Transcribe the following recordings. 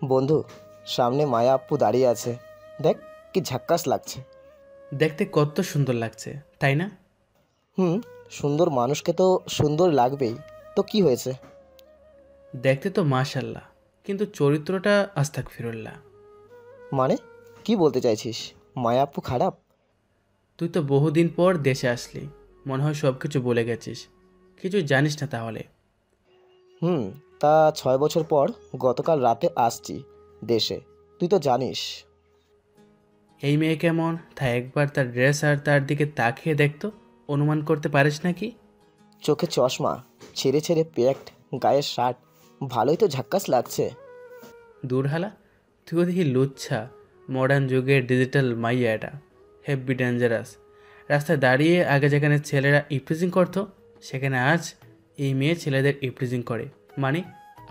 বন্ধু, সামনে মায়া আপু দাঁড়িয়ে আছে। দেখ, কি ঝাক্কাস লাগছে। দেখতে কত সুন্দর লাগছে, তাই না? হুম, সুন্দর মানুষকে তো সুন্দর লাগবেই। তো কি হয়েছে? দেখতে তো মাশাল্লাহ, কিন্তু চরিত্রটা আস্তাগফিরুল্লাহ। মানে, কি বলতে চাইছিস? মায়া আপু খারাপ? তুই তো বহুদিন পর দেশে আসলি, মনে হয় সব কিছু বলে গেছিস। কিছু জানিস না তাহলে? হুম, তা 6 বছর পর গতকাল রাতে আসছি দেশে। তুই তো জানিস। এই মেয়ে কেমন তা একবার তার ড্রেস আর তার দিকে তাকিয়ে দেখতো, অনুমান করতে পারিস নাকি? চোখে চশমা, ছেড়ে ছেড়ে প্যান্ট, গায়ের শার্ট, ভালোই তো ঝাক্কাস লাগছে। দূর হালা, তুইও দেখি লুচ্ছা। মডার্ন যুগের ডিজিটাল মাইয়া এটা, হেভি ডেঞ্জারাস। রাস্তায় দাঁড়িয়ে আগে যেখানে ছেলেরা ইপ্রিজিং করতো, সেখানে আজ এই মেয়ে ছেলেদের ইপ্রিজিং করে। মানে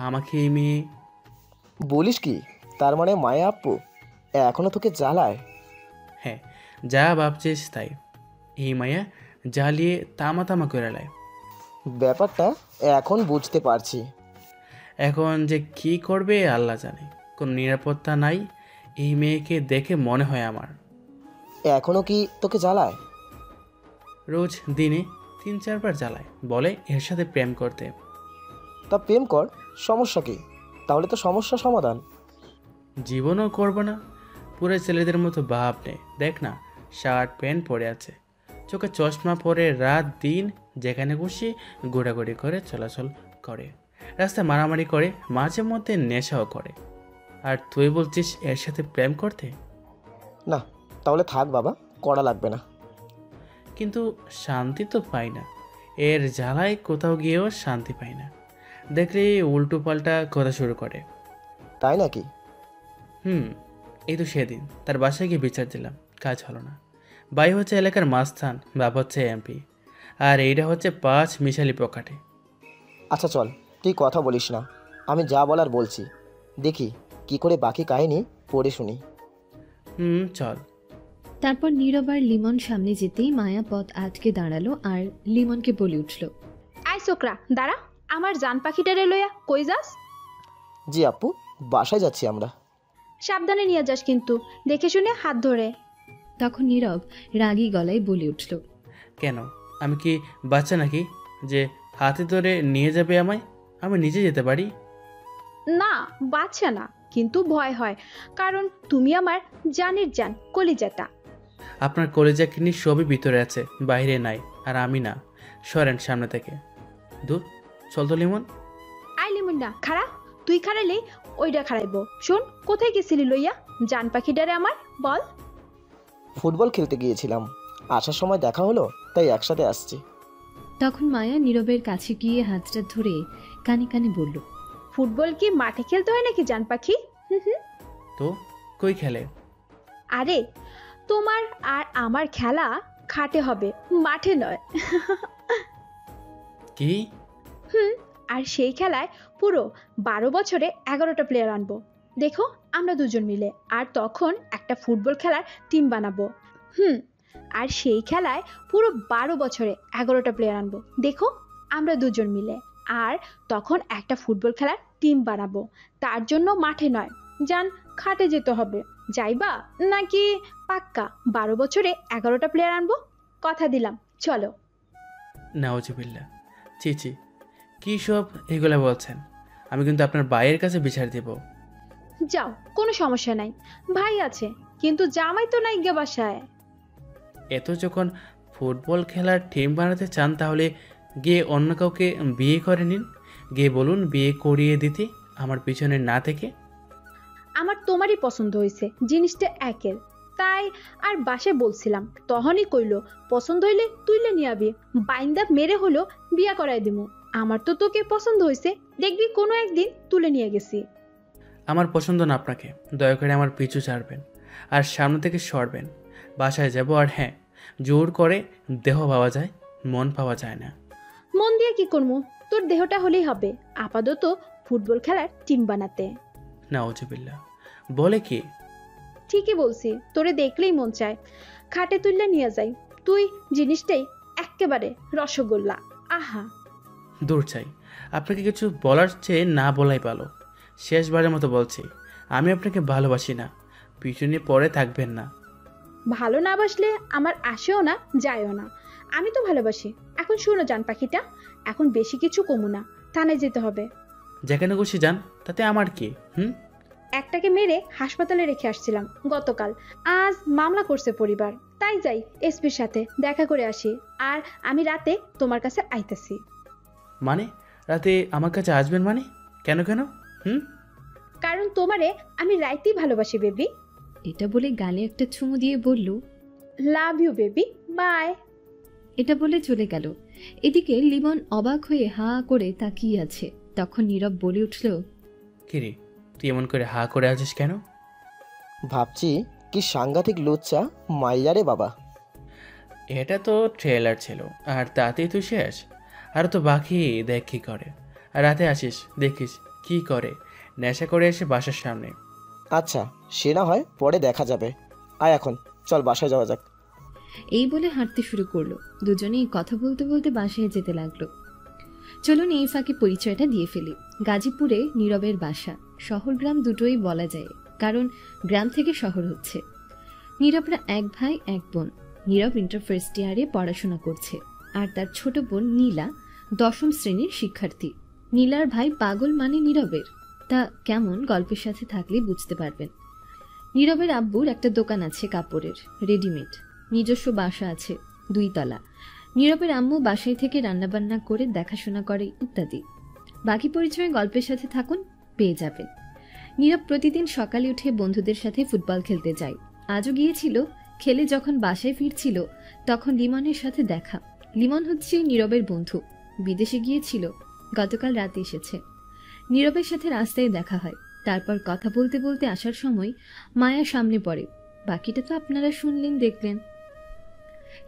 আমাকে এই মেয়ে। বলিস কি? তার মানে মায়া আপু এখনো তোকে জ্বালায়? হ্যাঁ, যা ভাবছিস তাই। এই মায়া জ্বালিয়ে তামা তামা করে লায়। ব্যাপারটা এখন বুঝতে পারছি। এখন যে কি করবে আল্লাহ জানে, কোনো নিরাপত্তা নাই। এই মেয়েকে দেখে মনে হয় আমার এখনো কি তোকে জ্বালায়? রোজ দিনে 3-4 বার জ্বালায়, বলে এর সাথে প্রেম করতে। তা প্রেম কর, সমস্যা কি? তাহলে তো সমস্যা সমাধান। জীবনও করব না। পুরো ছেলেদের মতো ভাব নেই, দেখ না, শার্ট প্যান্ট পরে আছে, চোখে চশমা পরে রাত দিন যেখানে খুশি ঘোরাঘুরি করে, চলাচল করে, রাস্তায় মারামারি করে, মাঝে মধ্যে নেশাও করে। আর তুই বলছিস এর সাথে প্রেম করতে? না, তাহলে থাক বাবা, করা লাগবে না। কিন্তু শান্তি তো পাই না, এর জ্বালায় কোথাও গিয়েও শান্তি পাই না। দেখলে উল্টো পাল্টা কথা শুরু করে। তাই নাকি? হুম, এই তো সেদিন তার বাসায় গিয়ে বিচার দিলাম, কাজ হলো না। ভাই হচ্ছে এলাকার মাস্তান, বাপ হচ্ছে এমপি, আর এইটা হচ্ছে 5 মিশালি পকেটে। আচ্ছা চল, তুই কথা বলিস না, আমি যা বলার বলছি। দেখি কি করে বাকি কাহিনী পড়ে শুনি। হুম, চল। তারপর নীরব আর লিমন সামনে যেতেই মায়া পথ আটকে দাঁড়ালো আর লিমনকে বলে উঠল, আই ছোকরা দাঁড়া, আমার জান পাখিটারে লইয়া কই যাস? জি আপু, বাসায় যাচ্ছি আমরা। সাবধানে নিয়ে যাস কিন্তু, দেখে শুনে হাত ধরে। তখন নীরব রাগী গলায় বলে উঠল, কেন, আমি কি বাচ্চা নাকি যে হাতে ধরে নিয়ে যাবে আমায়? আমি নিজে যেতে পারি। না, বাচ্চা না, কিন্তু ভয় হয়, কারণ তুমি আমার জানের জান, কলিজাটা। আপনার কলেজা কিডনি সবই ভিতরে আছে, বাইরে নাই। আর আমি না, সরেন সামনে থেকে। দূর, চল তো লিমন। আইলি মুন্না খাড়া, তুই খাড়াইলে ওইটা খাড়াইবো। শোন, কোথায় গেছিলি লইয়া জান পাখিটারে আমার, বল। ফুটবল খেলতে গিয়েছিলাম, আসার সময় দেখা হলো, তাই একসাথে আসছি। তখন মায়া নীরবের কাছে গিয়ে হাতটা ধরে কানে কানে বলল, ফুটবল কি মাঠে খেলতে হয় নাকি জান পাখি? হুম হুম। তো কই খেলে? আরে, তোমার আর আমার খেলা খাটে হবে, মাঠে নয়। কি? হুম। আর সেই খেলায় পুরো 12 বছরে 11টা প্লেয়ার আনবো, দেখো, আমরা দুজন মিলে। আর তখন একটা ফুটবল খেলার টিম বানাবো। হুম। আর সেই খেলায় পুরো 12 বছরে 11টা প্লেয়ার আনবো, দেখো, আমরা দুজন মিলে। আর তখন একটা ফুটবল খেলার টিম বানাবো, তার জন্য মাঠে নয়, জান, খাটে যেতে হবে। যাইবা নাকি? পাক্কা 12 বছরে 11টা প্লেয়ার আনবো, কথা দিলাম, চলো। নাউজুবিল্লাহ, ছি ছি, কী সব এগুলা বলছেন? আমি কিন্তু আপনার ভাইয়ের কাছে বিচার দেব। যাও, কোনো সমস্যা নাই, ভাই আছে, কিন্তু জামাই তো নাই গে বাসায়। এত যখন ফুটবল খেলার টিম বানাতে চান, তাহলে গিয়ে অন্য কাউকে বিয়ে করে নিন। গিয়ে বলুন বিয়ে করিয়ে দিতে, আমার পিছনে না থেকে। আমার তোমারই পছন্দ হয়েছে, জিনিসটা একের, তাই আর বাসায় বলছিলাম, তখনই কইলো পছন্দ হইলে তুইলে নিয়াবি, বাইন্দা মেরে হলো বিয়া করাই দিমু। আমার তো তোকে পছন্দ হয়েছে, দেখবি কোনো একদিন তুলে নিয়ে গেছি। আমার পছন্দ না আপনাকে, দয়া করে আমার পিছু ছাড়বেন আর সামনে থেকে সরবেন। বাসায় যাব। আর হ্যাঁ, জোর করে দেহ পাওয়া যায়, মন পাওয়া যায় না। মন দিয়ে কি করবো, তোর দেহটা হলেই হবে, আপাতত ফুটবল খেলার টিম বানাতে। নাউজুবিল্লাহ, বলে কি? ঠিকই বলছি, তোরে দেখলেই মন চায় খাটে তুললে নিয়ে যাই। তুই জিনিসটাই এক্কেবারে রসগোল্লা, আহা। দূর চাই, আপনাকে কিছু বলার চেয়ে না বলাই ভালো। শেষবারের মতো বলছি, আমি আপনাকে ভালোবাসি না, পিছনে পড়ে থাকবেন না। ভালো না বাসলে আমার আসেও না যায়ও না। আমি তো ভালোবাসি। এখন শোনো জান পাখিটা, এখন বেশি কিছু কমু না, থানায় যেতে হবে। যেখানে খুশি যান, তাতে আমার কি? একটাকে মেরে হাসপাতালে রেখে আসছিলাম গতকাল। আজ মামলা করছে পরিবার, তাই যাই এসপির সাথে দেখা করে আসি। আর আমি রাতে তোমার কাছে আইতেছি। মানে রাতে আমার কাছে আসবেন মানে? কেন কেন? কারণ তোমারে আমি রাইতেই ভালোবাসি বেবি। এটা বলে গালে একটা চুমু দিয়ে বলল, লাভ ইউ বেবি, বাই। এটা বলে চলে গেল। এদিকে লিমন অবাক হয়ে হা করে তাকিয়ে আছে। তখন নীরব বলে উঠল, কিরে, তুই এমন করে হা করে আছিস কেন? ভাবছি কি সাংঘাতিক লুচ্চা মাইয়া রে বাবা। এটা তো ট্রেলার ছিল, আর তাতেই তুই শেষ। আর তো বাকি দেখ কী করে। আর রাতে আসিস, দেখিস কি করে, নেশা করে এসে বাসার সামনে। আচ্ছা, সে না হয় পরে দেখা যাবে। আয় এখন, চল বাসায় যাওয়া যাক। এই বলে হাঁটতে শুরু করলো। দুজনেই কথা বলতে বলতে বাসায় যেতে লাগলো। চলুন এই ফাঁকে পরিচয়টা দিয়ে ফেলি। গাজীপুরে নীরবের বাসা। শহর গ্রাম দুটোই বলা যায়, কারণ গ্রাম থেকে শহর হচ্ছে। নীরবরা এক ভাই এক বোন। নীরব ইন্টার ফার্স্ট ইয়ারে পড়াশোনা করছে, আর তার ছোট বোন নীলা 10ম শ্রেণীর শিক্ষার্থী। নীলার ভাই পাগল মানে নীরবের। তা কেমন গল্পের সাথে থাকলে বুঝতে পারবেন। নীরবের আব্বুর একটা দোকান আছে কাপড়ের, রেডিমেড। নিজস্ব বাসা আছে 2 তলা। নীরবের আম্মু বাসায় থেকে রান্নাবান্না করে দেখাশোনা করে ইত্যাদি। বাকি পরিচয় গল্পের সাথে থাকুন, পেয়ে যাবেন। নীরব প্রতিদিন সকালে উঠে বন্ধুদের সাথে ফুটবল খেলতে যায়। আজও গিয়েছিল। খেলে যখন বাসায় ফিরছিল তখন লিমনের সাথে দেখা। লিমন হচ্ছে নীরবের বন্ধু, বিদেশে গিয়েছিল, গতকাল রাতে এসেছে। নীরবের সাথে রাস্তায় দেখা হয়। তারপর কথা বলতে বলতে আসার সময় মায়া সামনে পড়ে। বাকিটা তো আপনারা শুনলেন, দেখলেন।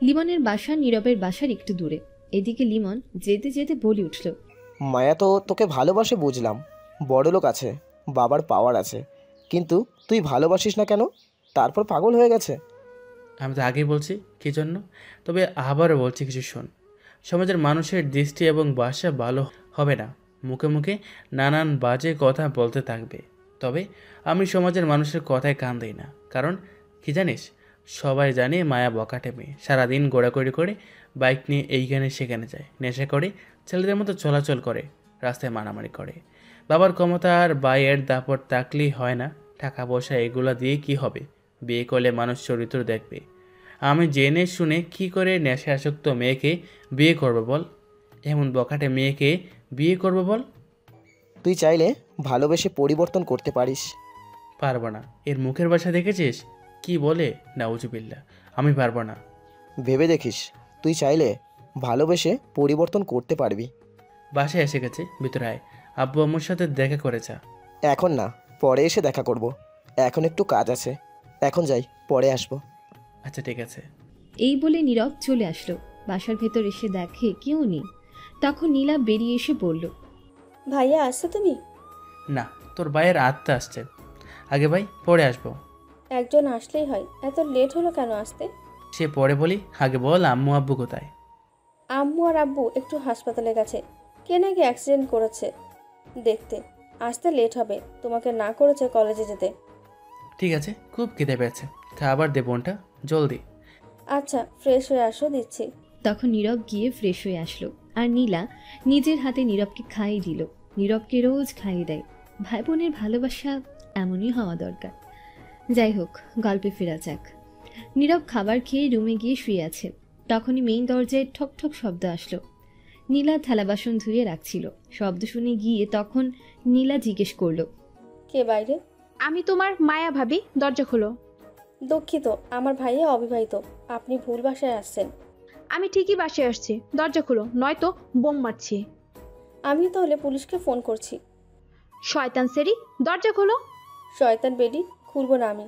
লিমনের বাসা নীরবের বাসার একটু দূরে। এদিকে লিমন যেতে যেতে বলে উঠল, মায়া তো তোকে ভালোবাসে বুঝলাম, বড়লোক আছে, বাবার পাওয়ার আছে, কিন্তু তুই ভালোবাসিস না কেন? তারপর পাগল হয়ে গেছে। আমি তো আগেই বলছি কী জন্য, তবে আবারও বলছি কিছু শোন। সমাজের মানুষের দৃষ্টি এবং ভাষা ভালো হবে না, মুখে মুখে নানান বাজে কথা বলতে থাকবে। তবে আমি সমাজের মানুষের কথায় কান দিই না, কারণ কি জানিস, সবাই জানে মায়া বকাটে মেয়ে, সারাদিন ঘোরাঘুরি করে, বাইক নিয়ে এইখানে সেখানে যায়, নেশা করে, ছেলেদের মতো চলাচল করে, রাস্তায় মারামারি করে। বাবার ক্ষমতা আর ভাইয়ের দাপট থাকলেই হয় না, টাকা পয়সা এগুলা দিয়ে কি হবে? বিয়ে করলে মানুষ চরিত্র দেখবে। আমি জেনে শুনে কি করে নেশা আসক্ত মেয়েকে বিয়ে করবো বল? এমন বখাটে মেয়েকে বিয়ে করবো বল? তুই চাইলে ভালোবেসে পরিবর্তন করতে পারিস। পারবো না। এর মুখের ভাষা দেখেছিস কি বলে? নাউজুবিল্লাহ, আমি পারবো না। ভেবে দেখিস, তুই চাইলে ভালোবেসে পরিবর্তন করতে পারবি। বাসায় এসে গেছে, ভিতরে আয়, আব্বু আম্মুর সাথে দেখা করে যা। এখন না, পরে এসে দেখা করব। এখন একটু কাজ আছে, এখন যাই, পরে আসবো। আচ্ছা ঠিক আছে। এই বলে নীরব চলে আসলো। বাসার ভেতর এসে দেখে কেউ নেই। তখন নীলা বেরিয়ে এসে বলল, ভাইয়া আসছো তুমি? না, তোর ভাইয়ের আত্মা আসছে। আগে ভাই, পরে আসবো। একজন আসলেই হয়, এত লেট হলো কেন আসতে? সে পরে বলি, আগে বল আম্মু আব্বু কোথায়? আম্মু আর আব্বু একটু হাসপাতালে গেছে, কে নাকি অ্যাক্সিডেন্ট করেছে দেখতে। আসতে লেট হবে, তোমাকে না করেছে কলেজে যেতে। ঠিক আছে, খুব খিদে পেয়েছে, খাবার দে বোনটা, জলদি। আচ্ছা, ফ্রেশ হয়ে আসো, দিচ্ছি। তখন নীরব গিয়ে ফ্রেশ হয়ে আসলো। আর নীলা নিজের হাতে নীরবকে খাইয়ে দিল। নীরবকে রোজ খাইয়ে দেয়। ভাই বোনের ভালোবাসা এমনই হওয়া দরকার। যাই হোক, গল্পে ফেরা যাক। নীরব খাবার খেয়ে রুমে গিয়ে শুয়ে আছে। তখনই মেইন দরজায় ঠক ঠক শব্দ আসলো। নীলা থালা বাসন ধুয়ে রাখছিল। শব্দ শুনে গিয়ে তখন নীলা জিজ্ঞেস করলো, কে বাইরে? আমি তোমার মায়া ভাবি, দরজা খোলো। দুঃখিত, আমার ভাইয়া অবিবাহিত, আপনি ভুল বাসায় আসছেন। আমি ঠিকই বাসায় আসছি, দরজা খোলো, নয়তো বোম মারছি। আমি তাহলে পুলিশকে ফোন করছি। শয়তান সেরি, দরজা খোলো। শয়তান বেডি, খুলবো না আমি।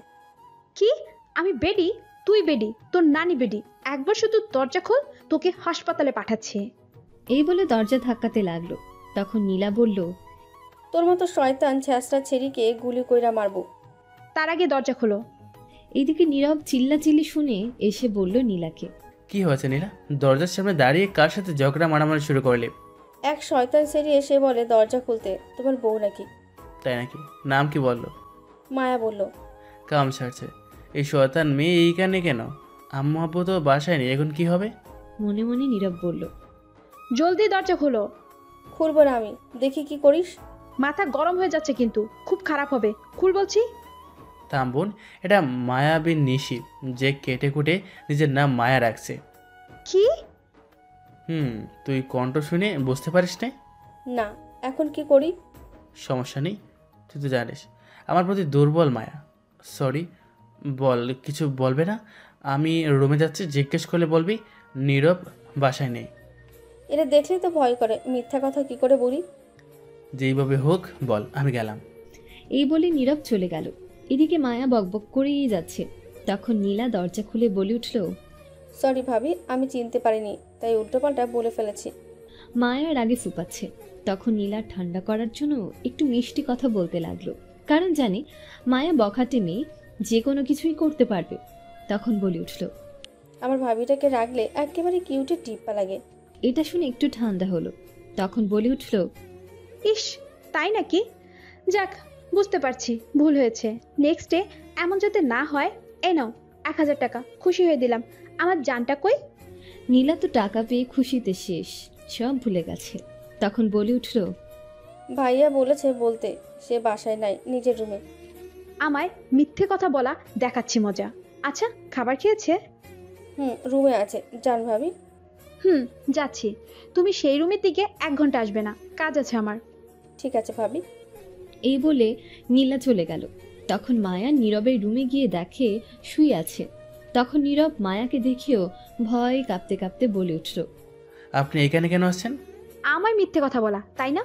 কি? আমি বেডি? তুই বেডি? তোর নানি বেডি? একবার শুধু দরজা খোল, তোকে হাসপাতালে পাঠাচ্ছি। এই বলে দরজা ধাক্কাতে লাগলো। তখন নীলা বলল, তোর মতো শয়তান ছ্যাঁচড়া ছেড়িকে গুলি কইরা মারবো। তার আগে দরজা খোলো। এইদিকে নীরব চিল্লাচিল্লি শুনে এসে বলল নীলাকে, কি হয়েছে নীলা? দরজার সামনে দাঁড়িয়ে কার সাথে ঝগড়া মারামারি শুরু করলি? এক শয়তান সেরি এসে বলে দরজা খুলতে তোমার বউ নাকি। তাই নাকি? নাম কি বললো? মায়া বলল। কাম ছাড়ছে, এই শয়তান মেয়ে এইখানে কেন? আম্মু আব্বু তো বাসায় নেই, এখন কি হবে? মনে মনে নীরব বলল। জলদি দরজা খোলো। খুলবো না আমি, দেখি কি করিস। মাথা গরম হয়ে যাচ্ছে কিন্তু, খুব খারাপ হবে। খুল বলছি। থাম বোন, এটা মায়াবী নিশি, যে কেটে কুটে নিজের নাম মায়া রাখছে। কি? তুই কণ্ঠ শুনে বুঝতে পারিস না? না, এখন কি করি? সমস্যা নেই, তুই তো জানিস আমার প্রতি দুর্বল মায়া। সরি, বল, কিছু বলবে না? আমি রুমে যাচ্ছি, জিজ্ঞেস করলে বলবি নীরব বাসায় নেই। এটা দেখলেই তো ভয় করে, মিথ্যা কথা কি করে বলি। যেইভাবে হোক বল, আমি গেলাম। এই বলে নীরব চলে গেল। এদিকে মায়া বকবক করেই যাচ্ছে। তখন নীলা দরজা খুলে বলে উঠল। সরি ভাবি, আমি চিনতে পারিনি, তাই উল্টোপাল্টা বলে ফেলেছি। মায়া রাগে ফুপাচ্ছে। তখন নীলা ঠান্ডা করার জন্য একটু মিষ্টি কথা বলতে লাগলো, কারণ জানে মায়া বখাটে মেয়ে, যে কোনো কিছুই করতে পারবে। তখন বলে উঠল। আমার ভাবিটাকে রাখলে একেবারে কিউটে টিপ্পা লাগে। এটা শুনে একটু ঠান্ডা হলো। তখন বলে উঠল। ইস, তাই নাকি? যাক, বুঝতে পারছি ভুল হয়েছে। নেক্সটে এমন যাতে না হয়। এই নাও 1000 টাকা, খুশি হয়ে দিলাম। আমার জানটা কই? নীলা তো টাকা পেয়ে খুশিতে শেষ, সব ভুলে গেছে। তখন বলে উঠল। ভাইয়া বলেছে বলতে, সে বাসায় নাই, নিজের রুমে। আমায় মিথ্যে কথা বলা দেখাচ্ছি মজা। আচ্ছা, খাবার খেয়েছে? রুমে আছে, যান ভাবি। যাচ্ছি। তুমি সেই রুমের দিকে 1 ঘন্টা আসবে না, কাজ আছে আমার। ঠিক আছে ভাবি। এই বলে নীলা চলে গেল। তখন মায়া নীরবের রুমে গিয়ে দেখে শুয়ে আছে। তখন নীরব মায়াকে দেখেও ভয় কাঁপতে কাঁপতে বলে উঠল। আপনি এখানে কেন আসছেন? আমায় মিথ্যে কথা বলা, তাই না?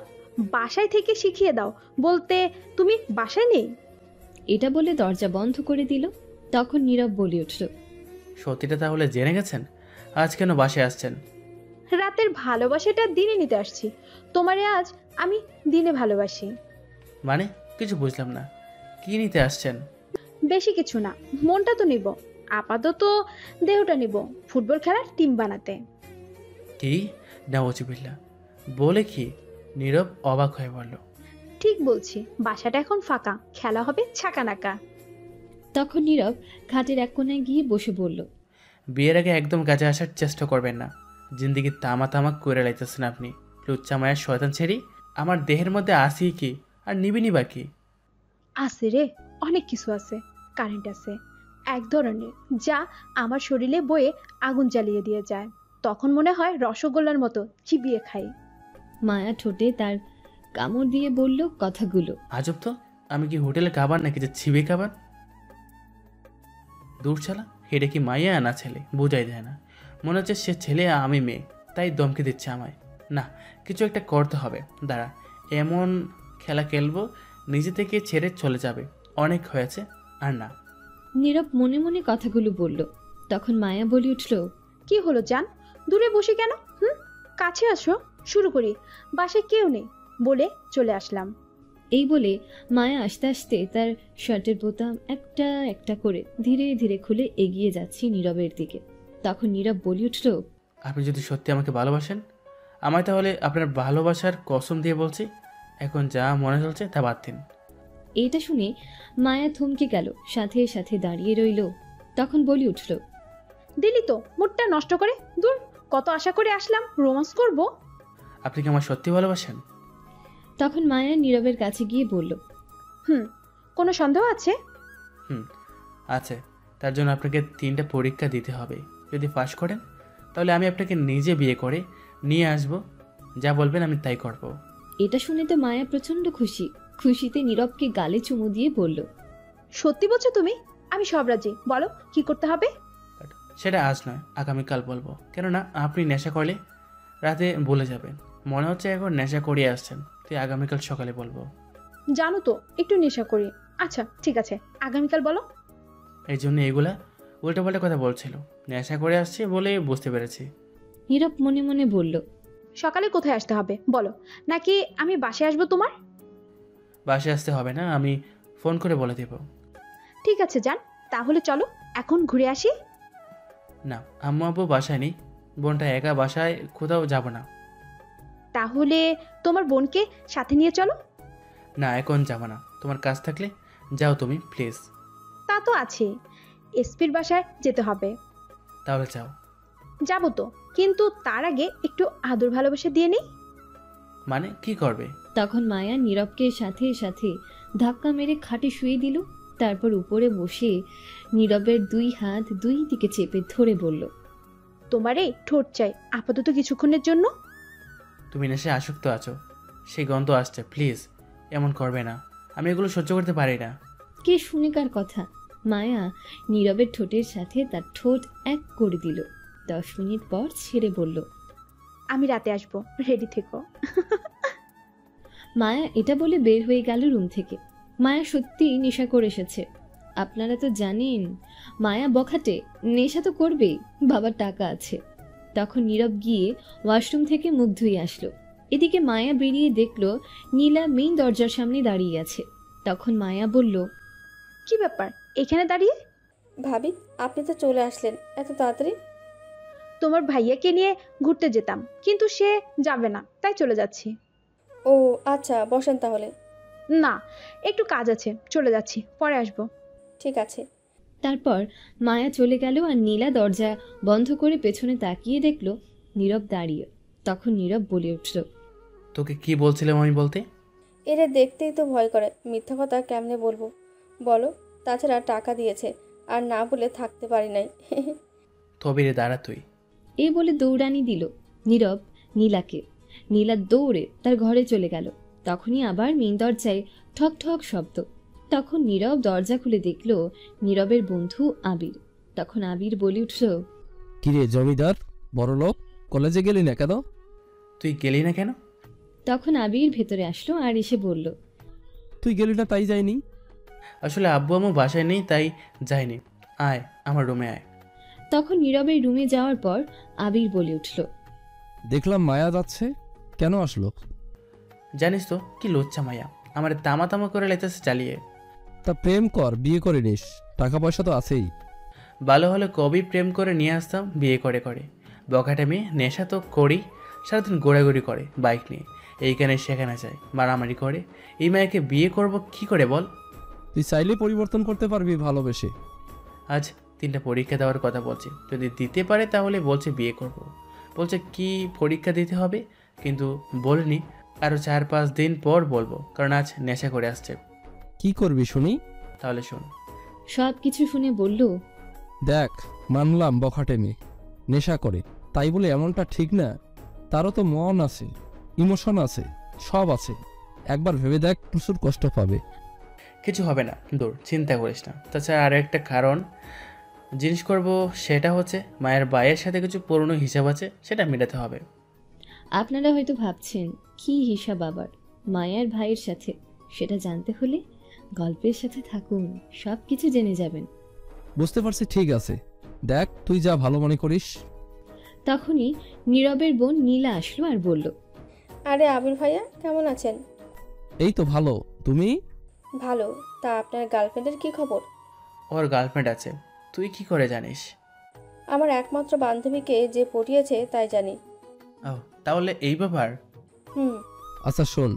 বাসায় থেকে শিখিয়ে দাও বলতে তুমি বাসায় নেই। এটা বলে দরজা বন্ধ করে দিল। তখন নীরব বলে উঠল। সত্যিটা তাহলে জেনে গেছেন? আজ কেন বাসায় আসছেন? রাতের ভালোবাসাটা দিনে নিতে আসছি। তোমারে আজ আমি দিনে ভালোবাসি। মানে কিছু বুঝলাম না, কি নিতে আসছেন? বেশি কিছু না, মনটা তো নিব, আপাতত দেহটা নিব ফুটবল খেলার টিম বানাতে। কি? নাউজুবিল্লাহ, বলে কি? নীরব অবাক হয়ে বলল। ঠিক বলছি, বাসাটা এখন ফাঁকা, খেলা হবে ছাকানাকা। তখন নীরব খাটের এক কোনায় গিয়ে বসে বলল। বিয়ের আগে একদম কাজে আসার চেষ্টা করবেন না। জিন্দিগি তামা তামা করে লাইতেছেন আপনি। লুচ্চা মায়ের শয়তান ছেড়ি আমার দেহের মধ্যে আসি কি আর নিবিনি বাকি? আছে রে, অনেক কিছু আছে। কারেন্ট আছে এক ধরনের, যা আমার শরীরে বয়ে আগুন জ্বালিয়ে দিয়ে যায়। তখন মনে হয় রসগোল্লার মতো চিবিয়ে খাই। মায়া ঠোঁটে তার কামড় দিয়ে বলল কথাগুলো। আজব তো, আমি কি হোটেলে খাবার নাকি যে ছিবে খাবার? দূর ছালা, এটা কি মাইয়া না ছেলে বোঝাই দেয় না। মনে হচ্ছে সে ছেলে আমি মেয়ে, তাই দমকে দিচ্ছে আমায়। না, কিছু একটা করতে হবে। দাঁড়া, এমন খেলা খেলবো নিজে থেকে ছেড়ে চলে যাবে। অনেক হয়েছে, আর না। নীরব মনে মনে কথাগুলো বলল। তখন মায়া বলে উঠল। কি হলো জান, দূরে বসে কেন? কাছে আসো, শুরু করি। বাসায় কেউ নেই বলে চলে আসলাম। এই বলে মায়া আস্তে আস্তে তার শার্টের বোতাম একটা একটা করে ধীরে ধীরে খুলে এগিয়ে যাচ্ছে নীরবের দিকে। তখন নীরব বলে উঠল। আপনি যদি সত্যি আমাকে ভালোবাসেন, আমায় তাহলে আপনার ভালোবাসার কসম দিয়ে বলছি, এখন যা মনে চলছে তা বাদ দিন। এটা শুনে মায়া থমকে গেল, সাথে সাথে দাঁড়িয়ে রইল। তখন বলে উঠল। দিলি তো মুডটা নষ্ট করে। দূর, কত আশা করে আসলাম রোমান্স করব। আপনি কি আমার সত্যি ভালোবাসেন? তখন মায়া নীরবের কাছে গিয়ে বলল। কোনো সন্দেহ আছে? আছে। তার জন্য আপনাকে 3টা পরীক্ষা দিতে হবে। যদি পাশ করেন তাহলে আমি আপনাকে নিজে বিয়ে করে নিয়ে আসব। যা বলবেন আমি তাই করব। এটা শুনে তো মায়া প্রচন্ড খুশি। খুশিতে নীরবকে গালে চুমু দিয়ে বলল। সত্যি বলছো তুমি? আমি সব রাজি, বলো কি করতে হবে। সেটা আজ নয়, আগামীকাল বলবো। কেননা আপনি নেশা করলে রাতে বলে যাবেন। মনে হচ্ছে এখন নেশা করিয়ে আসছেন, তুই আগামীকাল সকালে বলবো। জানো তো একটু নেশা করি। আচ্ছা ঠিক আছে, আগামীকাল বলো। এই জন্য এগুলা উল্টোপাল্টা কথা বলছিল। নেশা করে আসছে বলে বুঝতে পেরেছি। নীরব মনে মনে বলল। সকালে কোথায় আসতে হবে বলো, নাকি আমি বাসায় আসবো তোমার? বাসে আসতে হবে না, আমি ফোন করে বলে দেব। ঠিক আছে যান, তাহলে চলো এখন ঘুরে আসি। না, আম্মু আব্বু বাসায় নেই। বোনটা একা, বাসায় কোথাও যাব না। তাহলে তোমার বোনকে সাথে নিয়ে চলো। না, এখন যাবো না। তোমার কাজ থাকলে যাও তুমি, প্লিজ। তা তো আছে, এসপির বাসায় যেতে হবে। তাহলে যাও। যাবো তো, কিন্তু তার আগে একটু আদর ভালোবাসা দিয়ে নেই। মানে কি করবে? তখন মায়া নীরবকে সাথে সাথে ধাক্কা মেরে খাটে শুয়ে দিল। তারপর উপরে বসে নীরবের 2 হাত 2 দিকে চেপে ধরে বলল, তোমারে ঠোঁট চাই আপাতত কিছুক্ষণের জন্য। তুমি নেশে আসক্ত আছো, সেই গন্ধ আসছে, প্লিজ এমন করবে না। আমি এগুলো সহ্য করতে পারি না। কে শুনে কার কথা? মায়া নীরবের ঠোঁটের সাথে তার ঠোঁট এক করে দিল। 10 মিনিট পর ছেড়ে বলল, আমি রাতে আসবো, রেডি থেকো। মায়া এটা বলে বের হয়ে গেল রুম থেকে। মায়া সত্যিই নেশা করে এসেছে। আপনারা তো জানেন, মায়া বখাটে, নেশা তো করবেই, বাবার টাকা আছে। তখন নীরব গিয়ে ওয়াশরুম থেকে মুখ ধুয়ে আসলো। এদিকে মায়া বেরিয়ে দেখলো নীলা মেইন দরজার সামনে দাঁড়িয়ে আছে। তখন মায়া বলল, কি ব্যাপার এখানে দাঁড়িয়ে? ভাবি, আপনি তো চলে আসলেন এত তাড়াতাড়ি। তোমার ভাইয়াকে নিয়ে ঘুরতে যেতাম, কিন্তু সে যাবে না, তাই চলে যাচ্ছি। ও আচ্ছা, বসেন তাহলে। না, একটু কাজ আছে, চলে যাচ্ছি, পরে আসবো। ঠিক আছে। তারপর মায়া চলে গেল আর নীলা দরজা বন্ধ করে পেছনে তাকিয়ে দেখলো নীরব দাঁড়িয়ে। তখন নীরব বলে উঠল, তোকে কি বলছিলাম আমি বলতে? এরে দেখতেই তো ভয় করে, মিথ্যা কথা কেমনে বলবো বলো? তাছাড়া টাকা দিয়েছে, আর না বলে থাকতে পারি নাই। তবে রে, দাঁড়া তুই। এই বলে দৌড়ানি দিল নীরব নীলাকে। নীলা দৌড়ে তার ঘরে চলে গেল। তখনই আবার মেইন দরজায় ঠক ঠক শব্দ। তখন নীরব দরজা খুলে দেখল নীরবের বন্ধু আবির। তখন আবির বলে উঠল, কিরে জমিদার, বড়লোক, কলেজে গেলি না কেন? তুই গেলি না কেন? তখন আবির ভেতরে আসলো আর এসে বলল, তুই গেলি না তাই যাইনি। আসলে আব্বু আম্মু বাসায় নেই, তাই যাইনি। আয় আমার রুমে আয়। তখন নীরবের রুমে যাওয়ার পর আবির বলে উঠল, দেখলাম মায়া যাচ্ছে, কেন আসলো? জানিস তো কি লজ্জা মাইয়া, আমার তামা তামা করে লেতেছে চালিয়ে। তা প্রেম কর, বিয়ে করে নিস, টাকা পয়সা তো আছেই। ভালো হলে কবেই প্রেম করে নিয়ে আসতাম বিয়ে করে করে। বখাটে মেয়ে, নেশা তো করি, সারাদিন ঘোরাঘুরি করে বাইক নিয়ে, এইখানে সেখানে যায়, মারামারি করে। এই মেয়েকে বিয়ে করব কি করে বল? তুই চাইলে পরিবর্তন করতে পারবি ভালোবেসে। আজ 3টা পরীক্ষা দেওয়ার কথা বলছে, যদি দিতে পারে তাহলে বলছে বিয়ে করব। বলছে কি পরীক্ষা দিতে হবে, কিন্তু বলিনি আরও 4-5 দিন পর বলবো, কারণ আজ নেশা করে আসছে। কি করবি শুনি? তাহলে শোন। সব কিছু শুনে বলল, দেখ, মানলাম বখাটে মেয়ে, নেশা করে, তাই বলে এমনটা ঠিক না। তারও তো মন আছে, ইমোশন আছে, সব আছে। একবার ভেবে দেখ, প্রচুর কষ্ট পাবে। কিছু হবে না, দূর, চিন্তা করিস না। তাছাড়া আরও একটা কারণ জিনিস করব, সেটা হচ্ছে মায়ের ভাইয়ের সাথে কিছু পুরনো হিসাব আছে, সেটা মেটাতে হবে। আপনারা হয়তো ভাবছেন কি হিসাব আবার মায়ার ভাইয়ের সাথে? সেটা জানতে হলে গল্পের সাথে থাকুন, সব কিছু জেনে যাবেন। বুঝতে পারছি, ঠিক আছে, দেখ তুই যা ভালো মনে করিস। তখনই নীরবের বোন নীলা আসলো আর বলল, আরে আবির ভাইয়া, কেমন আছেন? এই তো ভালো, তুমি? ভালো। তা আপনার গার্লফ্রেন্ডের কি খবর? ওর গার্লফ্রেন্ড আছে, তুই কি করে জানিস? আমার একমাত্র বান্ধবীকে যে পটিয়েছে তাই জানি। ও, তাহলে এই ব্যাপার। হুম। আচ্ছা শোন,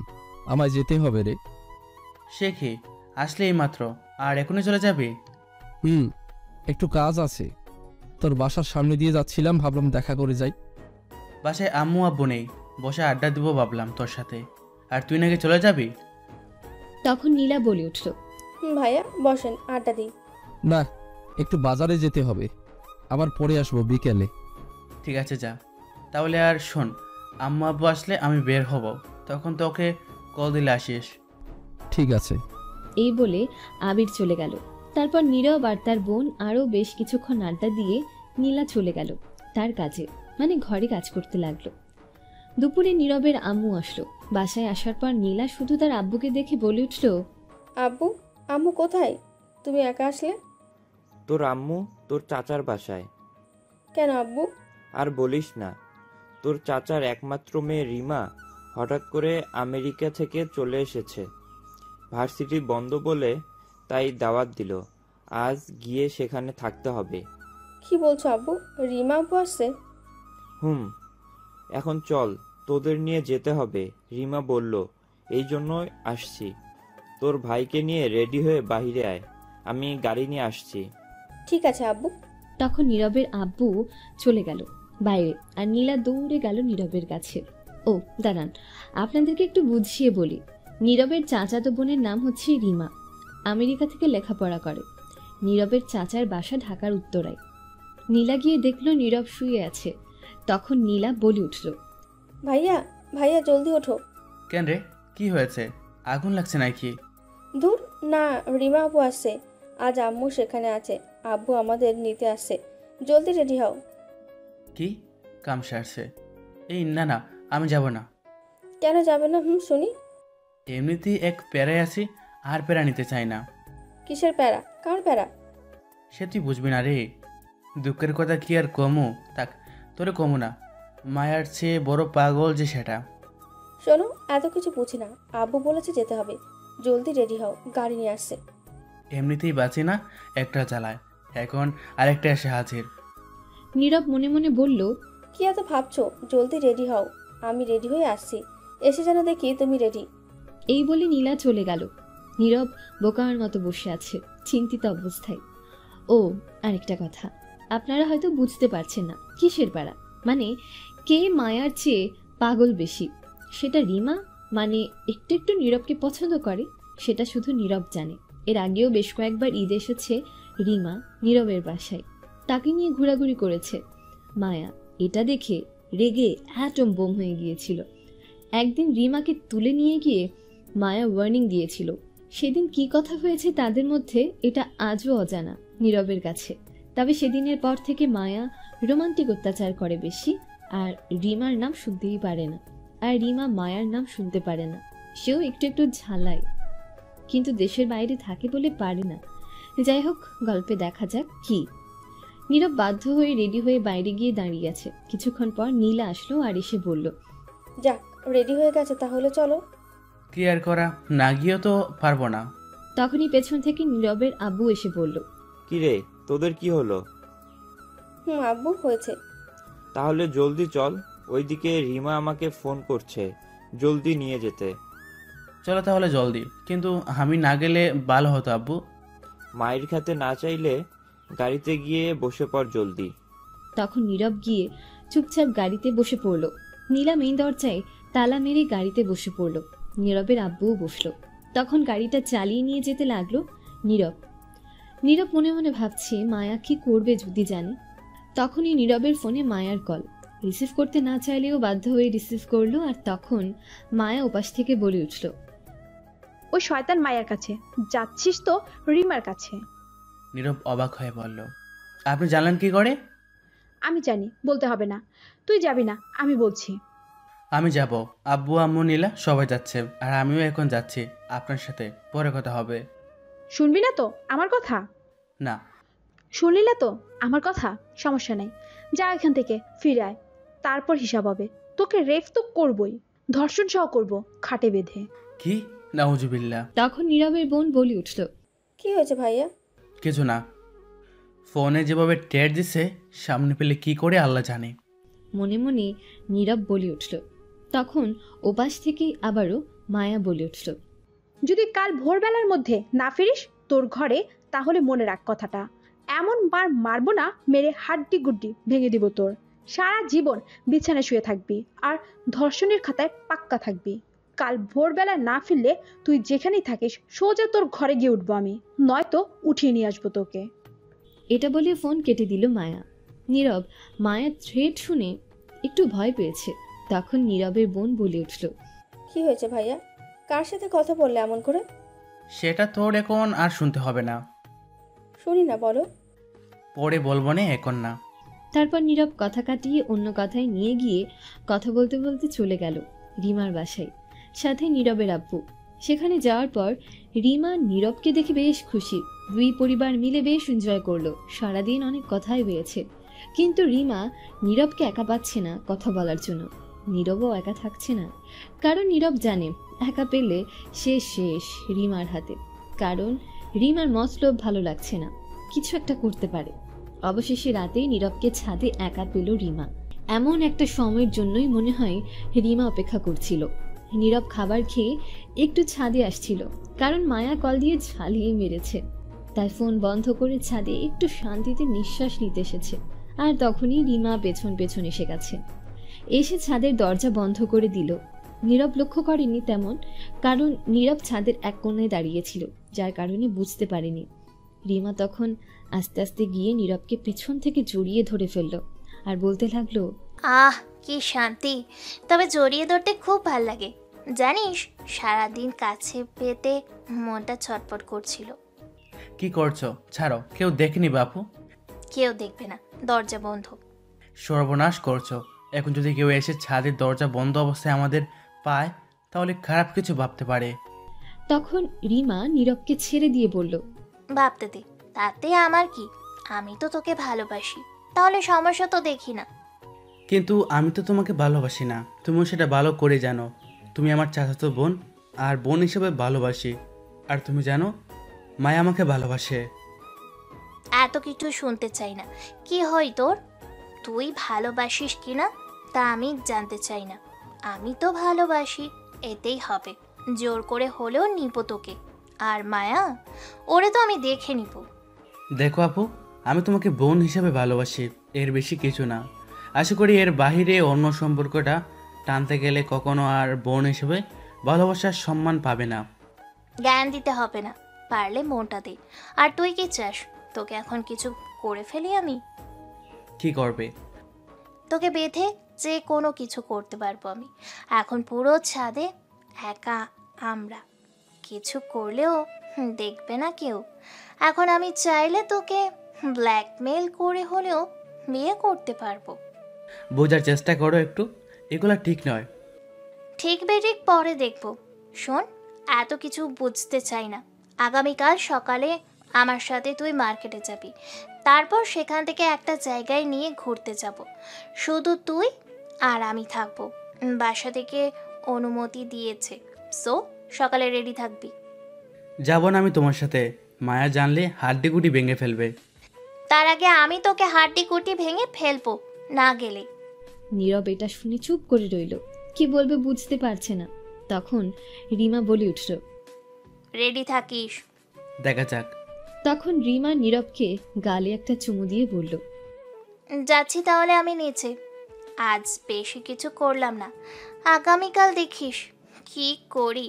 আমায় যেতে হবে রে। সে কি, আসলে এই মাত্র, আর এখনই চলে যাবি? একটু কাজ আছে, তোর বাসার সামনে দিয়ে যাচ্ছিলাম, ভাবলাম দেখা করে যাই। বাসায় আম্মু আব্বু নেই, বসে আড্ডা দিব ভাবলাম তোর সাথে, আর তুই নাকি চলে যাবি? তখন নীলা বলে উঠল, ভাইয়া বসেন, আড্ডা দিই। না, একটু বাজারে যেতে হবে, আবার পরে আসবো বিকেলে। ঠিক আছে, যা তাহলে। আর শোন, আম্মু আব্বু আসলে আমি বের হব, তখন তোকে কল দিলে আসিস। ঠিক আছে। এই বলে আবির চলে গেল। তারপর নীরব আর তার বোন আরও বেশ কিছুক্ষণ আড্ডা দিয়ে নীলা চলে গেল তার কাজে, মানে ঘরে কাজ করতে লাগলো। দুপুরে নীরবের আম্মু আসলো। বাসায় আসার পর নীলা শুধু তার আব্বুকে দেখে বলে উঠল, আব্বু, আম্মু কোথায়? তুমি একা আসলে? তোর আম্মু তোর চাচার বাসায়। কেন আব্বু? আর বলিস না, তোর চাচার একমাত্র মেয়ে রিমা হঠাৎ করে আমেরিকা থেকে চলে এসেছে। ভার্সিটি বন্ধ বলে তাই দাওয়াত দিল, আজ গিয়ে সেখানে থাকতে হবে। কি বলছো আব্বু, রিমা আব্বু আসছে? এখন চল, তোদের নিয়ে যেতে হবে, রিমা বলল, এই জন্যই আসছি। তোর ভাইকে নিয়ে রেডি হয়ে বাইরে আয়, আমি গাড়ি নিয়ে আসছি। ঠিক আছে আব্বু। তখন নীরবের আব্বু চলে গেল বাইরে, আর নীলা দৌড়ে গেল নীরবের কাছে। ও দাঁড়ান, আপনাদেরকে একটু বুঝিয়ে বলি। নীরবের চাচাতো বোনের নাম হচ্ছে রিমা, আমেরিকা থেকে লেখাপড়া করে। নীরবের চাচার বাসা ঢাকার উত্তরায়। নীলা গিয়ে দেখলো নীরব শুয়ে আছে। তখন নীলা বলে উঠল, ভাইয়া ভাইয়া জলদি ওঠো। কেন রে, কি হয়েছে? আগুন লাগছে নাকি? দূর না, রিমা আপু আসছে, আজ আম্মু সেখানে আছে, আব্বু আমাদের নিতে আসছে, জলদি রেডি হও। কি কাম সারছে? এই না না, আমি যাব না। কেন যাবে না? শুনি। এমনিতেই এক প্যারায় আছি, আর প্যারা নিতে চাই না। কিসের প্যারা? কার প্যারা? সে তুই বুঝবি না রে, দুঃখের কথা কি আর কমু? থাক, তোরে কমু না, মায়ার চেয়ে বড় পাগল যে সেটা। শোনো, এত কিছু বুঝি না, আব্বু বলেছে যেতে হবে, জলদি রেডি হও, গাড়ি নিয়ে আসছে। এমনিতেই বাঁচি না, একটা জ্বালায়, এখন আরেকটা এসে হাজির। নীরব মনে মনে বলল, কি এত ভাবছো? জলদি রেডি হও, আমি রেডি হয়ে আসছি, এসে যেন দেখি তুমি রেডি। এই বলে নীলা চলে গেল। নীরব বোকার মতো বসে আছে, চিন্তিত অবস্থায়। ও আরেকটা কথা, আপনারা হয়তো বুঝতে পারছেন না, কিসের প্যারা মানে কে মায়ার চেয়ে পাগল বেশি। সেটা রিমা মানে একটু একটু নীরবকে পছন্দ করে, সেটা শুধু নীরব জানে। এর আগেও বেশ কয়েকবার ঈদ এসেছে রিমা নীরবের বাসায়, তাকে নিয়ে ঘোরাঘুরি করেছে। মায়া এটা দেখে রেগে অ্যাটম বোম হয়ে গিয়েছিল। একদিন রিমাকে তুলে নিয়ে গিয়ে মায়া ওয়ার্নিং দিয়েছিল। সেদিন কি কথা হয়েছে তাদের মধ্যে এটা আজও অজানা নীরবের কাছে। তবে সেদিনের পর থেকে মায়া রোমান্টিক অত্যাচার করে বেশি, আর রিমার নাম শুনতেই পারে না, আর রিমা মায়ার নাম শুনতে পারে না। সেও একটু একটু ঝালায়, কিন্তু দেশের বাইরে থাকে বলে পারে না। যাই হোক, গল্পে দেখা যাক কি। নীরব বাধ্য হয়ে রেডি হয়ে বাইরে গিয়ে দাঁড়িয়ে আছে। কিছুক্ষণ পর নীলা আসলো আর এসে বলল, যাক, রেডি হয়ে গেছে, তাহলে চলো। কি আর করা, না গিয়েও তো পারবো না। তখনই পেছন থেকে নীরবের আব্বু এসে বলল, কি রে, তোদের কি হলো? আব্বু হয়েছে। তাহলে জলদি চল, ওইদিকে রিমা আমাকে ফোন করছে জলদি নিয়ে যেতে। চলো তাহলে জলদি, কিন্তু আমি না গেলে ভালো হতো আব্বু। মায়ের খাতে না চাইলে গাড়িতে গিয়ে বসে পড় জলদি। তখন নীরব গিয়ে চুপচাপ গাড়িতে বসে পড়ল। নীলা মেইন দরজায় তালা মেরে গাড়িতে বসে পড়ল। নীরবের আব্বুও বসলো। তখন গাড়িটা চালিয়ে নিয়ে যেতে লাগলো নীরব। নীরব মনে মনে ভাবছে মায়া কি করবে যদি জানে। তখনই নীরবের ফোনে মায়ার কল। রিসিভ করতে না চাইলেও বাধ্য হয়ে রিসিভ করলো। আর তখন মায়া ওপাশ থেকে বলে উঠল, ওই শয়তান মায়ের কাছে যাচ্ছিস তো রিমার কাছে? নীরব অবাক হয়ে বলল, আপনি জানলেন কি করে? আমি জানি, বলতে হবে না। তুই যাবি না, আমি বলছি। আমি যাব, আব্বু আম্মু নীলা সবাই যাচ্ছে, আর আমিও এখন যাচ্ছি আপনার সাথে, পরে কথা হবে। শুনবি না তো আমার কথা? না। শুনলি না তো আমার কথা? সমস্যা নেই, যা এখান থেকে, ফিরে আয়, তারপর হিসাব হবে। তোকে রেপ তো করবই, ধর্ষণ সহ করবো খাটে বেঁধে। কি? নাউজুবিল্লাহ। তখন নীরবের বোন বলে উঠল, কি হয়েছে ভাইয়া? কিছু না, ফোনে যেভাবে টের দিছে সামনে পেলে কি করে আল্লাহ জানে। মনে মনে নীরব বলে উঠল। তখন ওপাশ থেকে আবারও মায়া বলে উঠল, যদি কাল ভোরবেলার মধ্যে না ফিরিস তোর ঘরে, তাহলে মনে রাখ কথাটা, এমন মার মারবো না, মেরে হাড্ডি গুড্ডি ভেঙে দিব তোর। সারা জীবন বিছানায় শুয়ে থাকবি আর ধর্ষণের খাতায় পাক্কা থাকবি। কাল ভোরবেলা না ফিরলে তুই যেখানেই থাকিস সোজা তোর ঘরে গিয়ে উঠবো আমি, নয়তো উঠিয়ে নিয়ে আসবো তোকে। এটা বলে ফোন কেটে দিল মায়া। নীরব মায়ের থ্রেট শুনে একটু ভয় পেয়েছে। তখন নীরবের বোন বলে উঠল, কি হয়েছে ভাইয়া? কার সাথে কথা বললে এমন করে? সেটা তোর এখন আর শুনতে হবে না, শুনি না, বলো। পরে বলবো না, এখন না। তারপর নীরব কথা কাটিয়ে অন্য কথায় নিয়ে গিয়ে কথা বলতে বলতে চলে গেল রিমার বাসায়, সাথে নীরবের আব্বু। সেখানে যাওয়ার পর রিমা নীরবকে দেখে বেশ খুশি। দুই পরিবার মিলে বেশ এনজয় করলো। সারাদিন অনেক কথাই হয়েছে, কিন্তু রিমা নীরবকে একা পাচ্ছে না কথা বলার জন্য। নীরবও একা থাকছে না, কারণ নীরব জানে একা পেলে সে শেষ রিমার হাতে। কারণ রিমার মতলব ভালো লাগছে না, কিছু একটা করতে পারে। অবশেষে রাতেই নীরবকে ছাদে একা পেল রিমা। এমন একটা সময়ের জন্যই মনে হয় রিমা অপেক্ষা করছিল। নীরব খাবার খেয়ে একটু ছাদে আসছিল, কারণ মায়া কল দিয়ে ঝালিয়ে মেরেছে। তাই ফোন বন্ধ করে ছাদে একটু শান্তিতে নিঃশ্বাস নিতে এসেছে। আর তখনই রিমা পেছন পেছন এসে গেছে। এসে ছাদের দরজা বন্ধ করে দিল। নীরব লক্ষ্য করেনি তেমন, কারণ নীরব ছাদের এক কোণায় দাঁড়িয়েছিল, যার কারণে বুঝতে পারেনি। রিমা তখন আস্তে আস্তে গিয়ে নীরবকে পেছন থেকে জড়িয়ে ধরে ফেলল আর বলতে লাগলো, আহ কি শান্তি, তবে জড়িয়ে ধরতে খুব ভাল লাগে জানিস। সারাদিন কাছে পেতে মনটা ছটফট করছিল। কি করছো? ছাড়ো, কেউ দেখেনি বাপু। কেউ দেখবে না, দরজা বন্ধ। সর্বনাশ করছো। এখন যদি কেউ এসে ছাদের দরজা বন্ধ অবস্থায় আমাদের পায়, তাহলে খারাপ কিছু ভাবতে পারে। তখন রিমা নীরবকে ছেড়ে দিয়ে বলল, ভাবতে দে, তাতে আমার কি? আমি তো তোকে ভালোবাসি, তাহলে সমস্যা তো দেখি না। কিন্তু আমি তো তোমাকে ভালোবাসি না, তুমিও সেটা ভালো করে জানো। তুমি আমার চাচাতো বোন, আর বোন হিসেবে ভালোবাসি। আর তুমি জানো মায়া আমাকে ভালোবাসে। এত কিছু শুনতে চাই না। কি হয় তোর? তুই ভালোবাসিস কি না তা আমি জানতে চাই না। আমি তো ভালোবাসি, এতেই হবে। জোর করে হলেও নিব তোকে। আর মায়া, ওরে তো আমি দেখে নিব। দেখো আপু, আমি তোমাকে বোন হিসেবে ভালোবাসি, এর বেশি কিছু না। আশা করি এর বাহিরে অন্য সম্পর্কটা টানতে গেলে কখনো আর বোন হিসেবে ভালোবাসার সম্মান পাবে না। জ্ঞান দিতে হবে না, পারলে মনটা দে। আর তুই কি চাস? তোকে এখন কিছু করে ফেলি আমি? কি করবে? তোকে বেঁধে যে কোনো কিছু করতে পারবো আমি। এখন পুরো ছাদে একা আমরা, কিছু করলেও দেখবে না কেউ। এখন আমি চাইলে তোকে ব্ল্যাকমেল করে হলেও বিয়ে করতে পারবো। বোঝার চেষ্টা করো একটু, এগুলা ঠিক নয়। ঠিক বেঠিক পরে দেখবো। শোন, এত কিছু বুঝতে চাই না। আগামীকাল সকালে আমার সাথে তুই মার্কেটে যাবি। তারপর সেখান থেকে একটা জায়গায় নিয়ে ঘুরতে যাব। শুধু তুই আর আমি থাকবো। বাসা থেকে অনুমতি দিয়েছে, সো সকালে রেডি থাকবি। যাব না আমি তোমার সাথে, মায়া জানলে হাড্ডিগুটি ভেঙে ফেলবে। তার আগে আমি তোকে হাড্ডি কুটি ভেঙে ফেলবো না গেলে। নীরব এটা শুনে চুপ করে রইল, কি বলবে বুঝতে পারছে না। তখন রিমা বলে উঠল, রেডি থাকিস। দেখা যাক। তখন রিমা নীরবকে গালে একটা চুমু দিয়ে বলল, যাচ্ছি তাহলে আমি নিচে। আজ বেশি কিছু করলাম না, আগামীকাল দেখিস কি করি।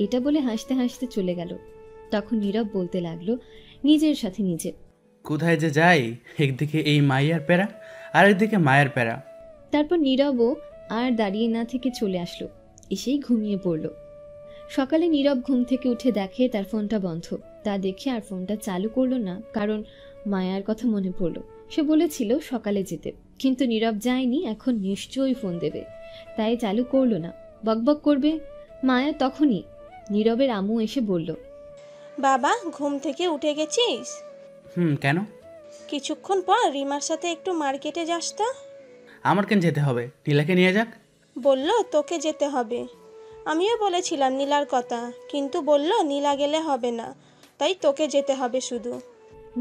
এটা বলে হাসতে হাসতে চলে গেল। তখন নীরব বলতে লাগলো নিজের সাথে নিজে, কোথায় যে যাই, একদিকে এই মাইয়ার প্যারা আর একদিকে মায়ের প্যারা। তারপর নীরবও আর দাঁড়িয়ে না থেকে চলে আসলো, এসেই ঘুমিয়ে পড়ল। সকালে নীরব ঘুম থেকে উঠে দেখে তার ফোনটা বন্ধ। তা দেখে আর ফোনটা চালু করলো না, কারণ মায়ার কথা মনে পড়লো। সে বলেছিল সকালে যেতে, কিন্তু নীরব যায়নি, এখন নিশ্চয়ই ফোন দেবে, তাই চালু করলো না। বকবক করবে মায়া। তখনই নীরবের আম্মু এসে বলল, বাবা, ঘুম থেকে উঠে গেছিস? কেন? কিছুক্ষণ পর রিমার সাথে একটু মার্কেটে যাস তো। আমার কেন যেতে হবে? নীলাকে নিয়ে যাক। বলল তোকে যেতে হবে। আমিও বলেছিলাম নীলার কথা, কিন্তু বলল নীলা গেলে হবে না, তাই তোকে যেতে হবে শুধু।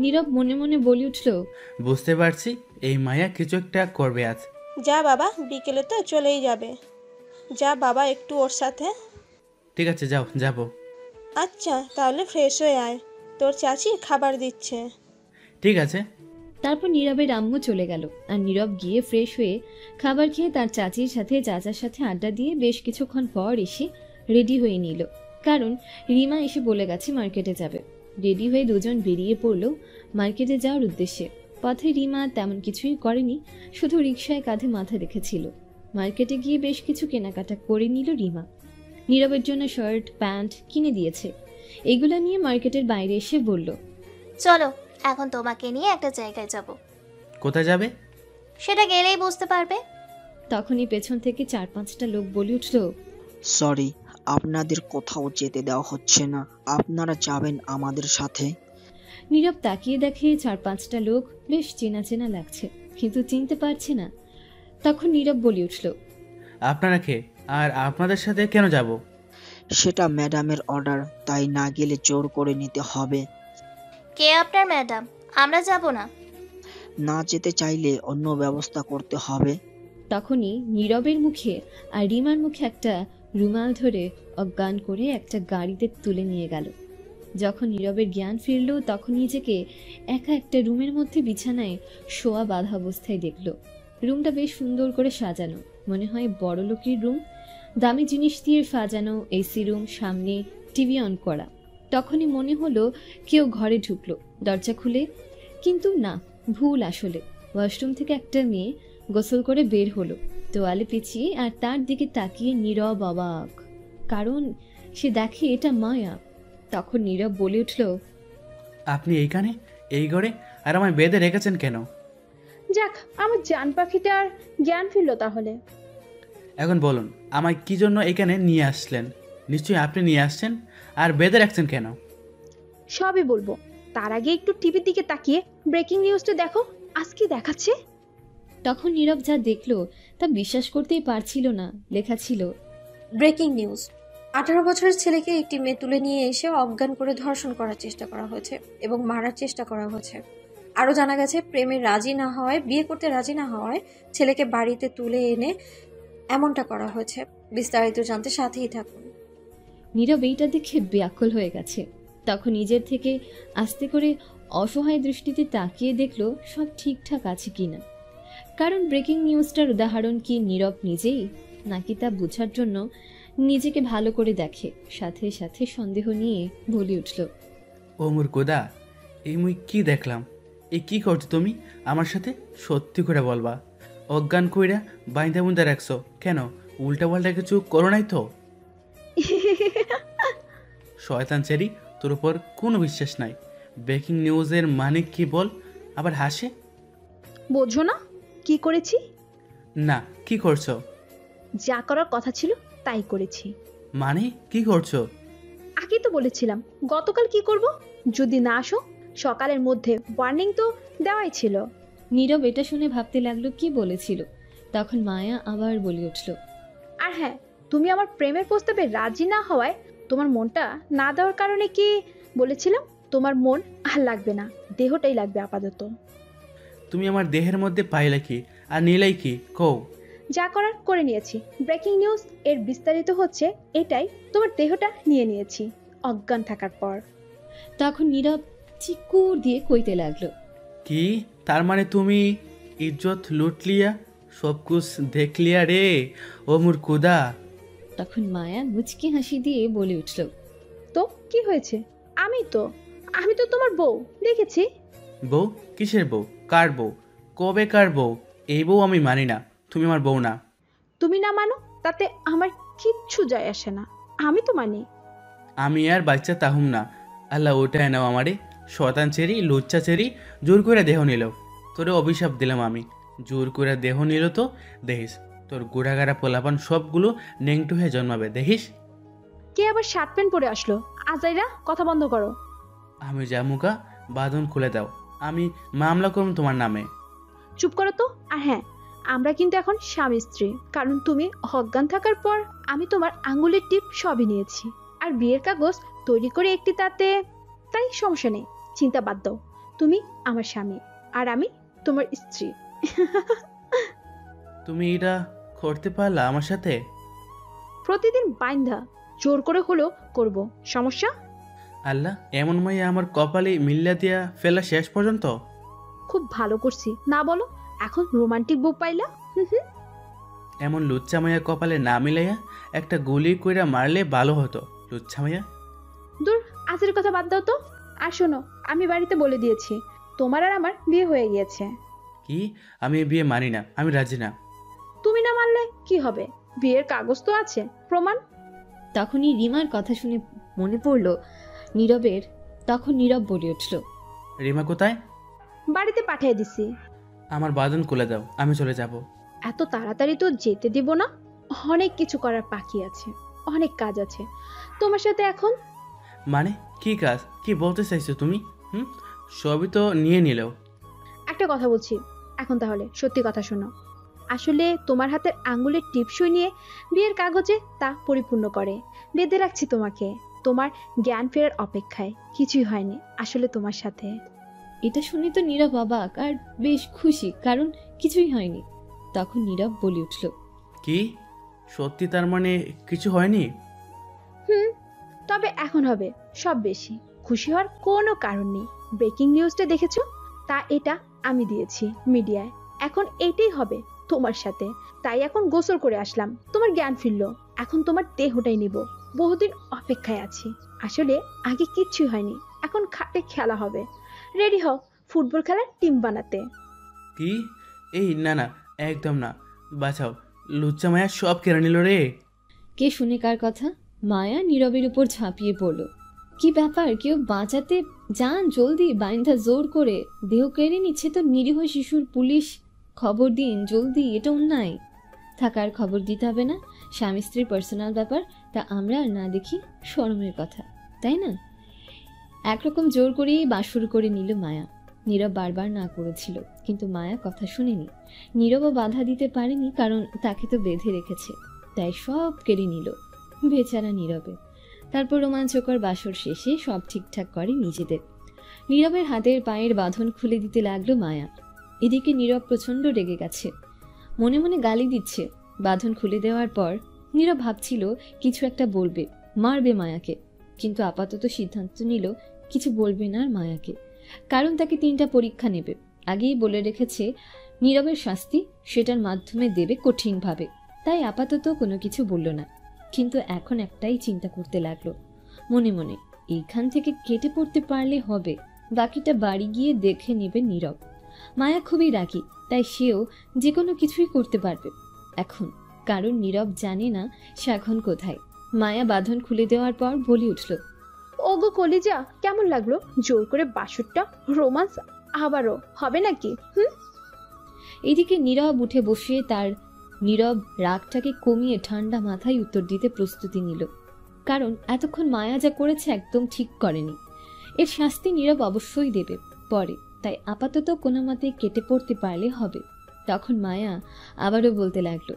নীরব মনে মনে বলে উঠল, বুঝতে পারছি এই মায়া কিছু একটা করবে আজ। যা বাবা, বিকেলে তো চলেই যাবে। যা বাবা, একটু ওর সাথে। ঠিক আছে, যাও, যাবো। আচ্ছা, তাহলে ফ্রেশ হয়ে আয়, তোর চাচি খাবার দিচ্ছে। ঠিক আছে। তারপর নীরবের আম্মু চলে গেল, আর নীরব গিয়ে ফ্রেশ হয়ে খাবার খেয়ে তার চাচির সাথে চাচার সাথে আড্ডা দিয়ে বেশ কিছুক্ষণ পর এসে রেডি হয়ে নিল, কারণ রিমা এসে বলে গেছে মার্কেটে যাবে। রেডি হয়ে দুজন বেরিয়ে পড়ল মার্কেটে যাওয়ার উদ্দেশ্যে। পথে রিমা তেমন কিছুই করেনি, শুধু রিকশায় কাঁধে মাথা রেখেছিল। মার্কেটে গিয়ে বেশ কিছু কেনাকাটা করে নিল রিমা। নীরবের জন্য শার্ট প্যান্ট কিনে দিয়েছে। এগুলো নিয়ে মার্কেটের বাইরে এসে বলল, চলো, এখন তোমাকে নিয়ে একটা জায়গায় যাব। কোথায় যাবে? সেটা গেলেই বুঝতে পারবে। তখনই পেছন থেকে 4-5টা লোক বলে উঠল, সরি, আপনাদের কোথাও যেতে দেওয়া হচ্ছে না, আপনারা যাবেন আমাদের সাথে। নীরব তাকিয়ে দেখে 4-5টা লোক বেশ চেনা চেনা লাগছে, কিন্তু চিনতে পারছে না। তখন নীরব বলে উঠল, আপনারা কে, আর আপনাদের সাথে কেন যাব? সেটা ম্যাডামের অর্ডার, তাই না গেলে জোর করে নিতে হবে। কে আপনার ম্যাডাম? আমরা যাব না। না যেতে চাইলে অন্য ব্যবস্থা করতে হবে। তখনই নীরবের মুখে আর রিমার মুখে একটা রুমাল ধরে অজ্ঞান করে একটা গাড়িতে তুলে নিয়ে গেল। যখন নীরবের জ্ঞান ফিরল তখন নিজেকে একা একটা রুমের মধ্যে বিছানায় শোয়া বাঁধা অবস্থায় দেখল। রুমটা বেশ সুন্দর করে সাজানো, মনে হয় বড় লোকের রুম। দামি জিনিস দিয়ে সাজানো এসি রুম, সামনে টিভি অন করা। তখনই মনে হলো কেউ ঘরে ঢুকলো দরজা খুলে, কিন্তু না, ভুল। আসলে ওয়াশরুম থেকে একটা মেয়ে গোসল করে বের হলো, তোয়ালে পেঁচিয়ে, আর তার দিকে তাকিয়ে নীরব অবাক, কারণ সে দেখে এটা মায়া। তখন নীরব বলে উঠল, আপনি এইখানে, এই ঘরে, আর আমায় বেঁধে রেখেছেন কেন? যাক, আমার জান পাখিটার জ্ঞান ফিরল তাহলে। এখন বলুন, আমায় কি জন্য এখানে নিয়ে আসলেন? নিশ্চয়ই আপনি নিয়ে আসছেন, আর বেঁধে রাখছেন কেন? সবই বলবো, তার আগে একটু টিভির দিকে তাকিয়ে ব্রেকিং নিউজটা দেখো, আজ কি দেখাচ্ছে। তখন নীরব যা দেখলো তা বিশ্বাস করতেই পারছিল না। লেখা ছিল, ব্রেকিং নিউজ, 18 বছরের ছেলেকে একটি মেয়ে তুলে নিয়ে এসে অজ্ঞান করে ধর্ষণ করার চেষ্টা করা হয়েছে এবং মারার চেষ্টা করা হয়েছে। আরও জানা গেছে, প্রেমে রাজি না হওয়ায়, বিয়ে করতে রাজি না হওয়ায় ছেলেকে বাড়িতে তুলে এনে এমনটা করা হয়েছে। বিস্তারিত জানতে সাথেই থাকুন। নীরব এইটা দেখে ব্যাকুল হয়ে গেছে। তখন নিজের থেকে আস্তে করে অসহায় দৃষ্টিতে তাকিয়ে দেখলো সব ঠিকঠাক আছে কিনা। কারণ ব্রেকিং নিউজটার উদাহরণ কি নীরব নিজেই, নাকি তা বোঝার জন্য নিজেকে ভালো করে দেখে। সাথে সাথে সন্দেহ নিয়ে বলে উঠল, ও মোর কোদা, এই মুই কি দেখলাম? এই কি করছো তুমি আমার সাথে? সত্যি করে বলবা। অজ্ঞান কইরা বাইন্দা বুন্দা রাখছো কেন? উল্টা পাল্টা কিছু করো নাই তো? শয়তান চেরি, তোর উপর কোনো বিশ্বাস নাই। ব্রেকিং নিউজের মানে কি বল, আবার হাসে। বোঝো না কি করেছি? না, কি করছো? যা করার কথা ছিল তাই করেছি। মানে কি করছো? আগেই তো বলেছিলাম গতকাল কি করব যদি না আসো। সকালের মধ্যে ওয়ার্নিং তো দেওয়াই ছিল। নীরব এটা শুনে ভাবতে লাগলো কি বলেছিল। তখন মায়া আবার বলে উঠল, আর হ্যাঁ, তুমি আমার প্রেমের প্রস্তাবে রাজি না হওয়ায় তোমার মনটা না দেওয়ার কারণে কি বলেছিলাম, তোমার মন আর লাগবে না, দেহটাই লাগবে আপাতত। তুমি আমার দেহের মধ্যে পাইলে কি আর নিলাই কি কও? যা করার করে নিয়েছি। ব্রেকিং নিউজ এর বিস্তারিত হচ্ছে এটাই, তোমার দেহটা নিয়ে নিয়েছি অজ্ঞান থাকার পর। তখন নীরব চিকুর দিয়ে কইতে লাগলো, কি তার মানে তুমি ইজ্জত লুটলিয়া, সব কুছ দেখলিয়া রে ও মোর কুদা? তখন মায়া মুচকি হাসি দিয়ে বলে উঠল, তো কি হয়েছে? আমি তো তোমার বউ দেখেছি। বউ? কিসের বউ? কার বউ? কবে কার বউ? এই বউ আমি মানি না, তুমি আমার বউ না। তুমি না মানো তাতে আমার কিচ্ছু যায় আসে না, আমি তো মানি। আমি আর বাচ্চা তাহুম না। আল্লাহ ওটাই নাও আমারে। শতান চেরি, লুচ্চা চেরি, জোর করে দেহ নিল। তোরে অভিশাপ দিলাম আমি, জোর করে দেহ নিল তো দেখিস তোর গুড়াগাড়া পোলাপান সবগুলো নেংটু হয়ে জন্মাবে, দেখিস। কে আবার শার্ট প্যান্ট পরে আসলো? আজাইরা, কথা বন্ধ করো। আমি জামুকা, বাঁধন খুলে দাও, আমি মামলা করব তোমার নামে। চুপ করো তো। আর হ্যাঁ, আমরা কিন্তু এখন স্বামী স্ত্রী, কারণ তুমি অজ্ঞান থাকার পর আমি তোমার আঙ্গুলের টিপ সবই নিয়েছি, আর বিয়ের কাগজ তৈরি করে একটি, তাতে তাই সমস্যা নেই। চিন্তা বাদ দাও, তুমি আমার স্বামী আর আমি তোমার স্ত্রী। তুমি এটা করতে পারলা আমার সাথে? প্রতিদিন বাইন্ধা জোর করে হলেও করব, সমস্যা? আল্লাহ, এমন মাইয়া আমার কপালে মিল্লা দিয়া ফেলা শেষ পর্যন্ত। খুব ভালো করছি না বলো? এখন রোমান্টিক বউ পাইলা। এমন লুচ্চা মাইয়া কপালে না মিলাইয়া একটা গুলি কইরা মারলে ভালো হতো। লুচ্চা মাইয়া, দূর, আজের কথা বাদ দাও তো। আর শোনো, আমি বাড়িতে বলে দিয়েছি তোমার আর আমার বিয়ে হয়ে গিয়েছে। কি? আমি এই বিয়ে মানি না, আমি রাজি না। তুমি না মানলে কি হবে? বিয়ের কাগজ তো আছে, প্রমাণ। তখনই রিমার কথা শুনে মনে পড়ল নীরবের। তখন নীরব বলে উঠল, রিমা কোথায়? বাড়িতে পাঠিয়ে দিছি। আমার বাঁধন খুলে দাও, আমি চলে যাব। এত তাড়াতাড়ি তো যেতে দিব না, অনেক কিছু করার বাকি আছে, অনেক কাজ আছে তোমার সাথে এখন। মানে কি কাজ? কি বলতে চাইছো তুমি? সবই তো নিয়ে নিলেও। একটা কথা বলছি এখন, তাহলে সত্যি কথা শোনো। আসলে তোমার হাতের আঙ্গুলের টিপসই নিয়ে বিয়ের কাগজে তা পরিপূর্ণ করে বেঁধে রাখছি তোমাকে, তোমার জ্ঞান ফেরার অপেক্ষায়। কিছুই হয়নি আসলে তোমার সাথে। এটা শুনে তো নীরব অবাক আর বেশ খুশি, কারণ কিছুই হয়নি। তখন নীরব বলে উঠল, কি সত্যি? তার মানে কিছু হয়নি? হুম, তবে এখন হবে সব বেশি। খুশি হওয়ার কোনো কারণ নেই। ব্রেকিং নিউজটা দেখেছো? তা এটা আমি দিয়েছি মিডিয়ায়। এখন এইটাই হবে তোমার সাথে। তাই এখন গোসল করে আসলাম, তোমার জ্ঞান ফিরলো। এখন তোমার দেহটাই নিব। বহুদিন অপেক্ষায় আছি। আসলে আগে কিচ্ছুই হয়নি, এখন খাটে খেলা হবে। রেডি হও ফুটবল খেলার টিম বানাতে। কি? এই না না, একদম না, বাঁচাও, লুচ্চা মায়া সব কেড়ে নিল রে। কে শুনে কার কথা? মায়া নীরবের উপর ঝাঁপিয়ে পড়ল। কি ব্যাপার, কেউ বাঁচাতে যান, জলদি, বাইন্ধা জোর করে দেহ কেড়ে নিচ্ছে তো নিরীহ শিশুর। পুলিশ খবর দিন জলদি, এটা অন্যায়। থাকার খবর দিতে হবে না, স্বামী স্ত্রীর পার্সোনাল ব্যাপার, তা আমরা আর না দেখি শরমের কথা, তাই না? একরকম জোর করেই বাস শুরু করে নিল মায়া। নীরব বারবার না করেছিল, কিন্তু মায়া কথা শুনেনি। নীরবও বাধা দিতে পারেনি, কারণ তাকে তো বেঁধে রেখেছে। তাই সব কেড়ে নিল বেচারা নীরবে। তারপর রোমাঞ্চকর বাসর শেষে সব ঠিকঠাক করে নিজেদের। নীরবের হাতের পায়ের বাঁধন খুলে দিতে লাগলো মায়া। এদিকে নীরব প্রচণ্ড রেগে গেছে, মনে মনে গালি দিচ্ছে। বাঁধন খুলে দেওয়ার পর নীরব ভাবছিল কিছু একটা বলবে, মারবে মায়াকে, কিন্তু আপাতত সিদ্ধান্ত নিল কিছু বলবে না আর মায়াকে, কারণ তাকে 3টা পরীক্ষা নেবে। আগেই বলে রেখেছে নীরবের শাস্তি সেটার মাধ্যমে দেবে কঠিনভাবে, তাই আপাতত কোনো কিছু বলল না। কিন্তু এখন একটাই চিন্তা করতে লাগলো মনে মনে, এইখান থেকে কেটে পড়তে পারলে হবে, বাকিটা বাড়ি গিয়ে দেখে নেবে নীরব। মায়া খুবই রাগী, তাই সেও যে কোনো কিছুই করতে পারবে এখন, কারণ নীরব জানে না সে এখন কোথায়। মায়া বাঁধন খুলে দেওয়ার পর বলে উঠল, ওগো কলিজা, কেমন লাগলো? জোর করে বাসরটা রোমান্স আবারও হবে নাকি? এদিকে নীরব উঠে বসে তার নীরব রাগটাকে কমিয়ে ঠান্ডা মাথায় উত্তর দিতে প্রস্তুতি নিল, কারণ এতক্ষণ মায়া যা করেছে একদম ঠিক করেনি। এর শাস্তি নীরব অবশ্যই দেবে পরে, তাই আপাতত কোনো মতে কেটে পড়তে পারলে হবে। তখন মায়া আবারও বলতে লাগলো,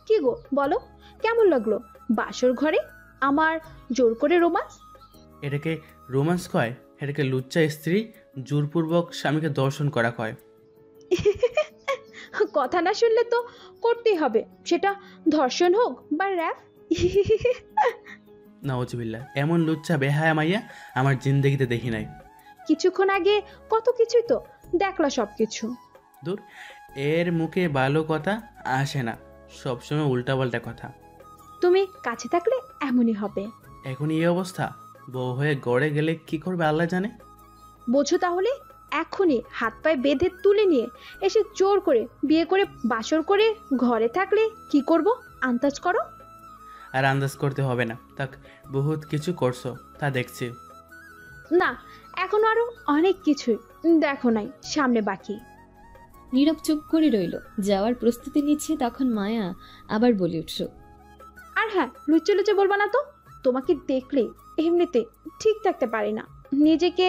কি গো বলো, কেমন লাগলো বাসর ঘরে আমার জোর করে রোমান্স? এটাকে রোমান্স কয়? এটাকে লুচ্চা স্ত্রী জোরপূর্বক স্বামীকে দর্শন করা কয়। কথা না শুনলে তো করতেই হবে, সেটা ধর্ষণ হোক বা র্যাপ। নাউজুবিল্লাহ, এমন লুচ্চা বেহায়া মাইয়া আমার জিন্দেগিতে দেখি নাই। কিছুক্ষণ আগে কত কিছুই তো দেখলা, সবকিছু। দূর, এর মুখে ভালো কথা আসে না, সবসময় উল্টাপাল্টা কথা। তুমি কাছে থাকলে এমনই হবে। এখন এই অবস্থা, বউ হয়ে গড়ে গেলে কি করবে আল্লাহ জানে। বোঝো তাহলে, এখনই হাত পায়ে বেঁধে তুলে নিয়ে এসে জোর করে বিয়ে করে বাসর করে ঘরে থাকলে কি করব আন্দাজ করো। আর আন্দাজ করতে হবে না, তাক বহুত কিছু করছো তা দেখছি। না, এখনো আরো অনেক কিছুই দেখো নাই, সামনে বাকি। নীরব চুপ করে রইল, যাওয়ার প্রস্তুতি নিচ্ছে। তখন মায়া আবার বলে উঠল, আর হ্যাঁ, লুচে লুচে বলবা না তো। তোমাকে দেখলে এমনিতে ঠিক থাকতে পারি না, নিজেকে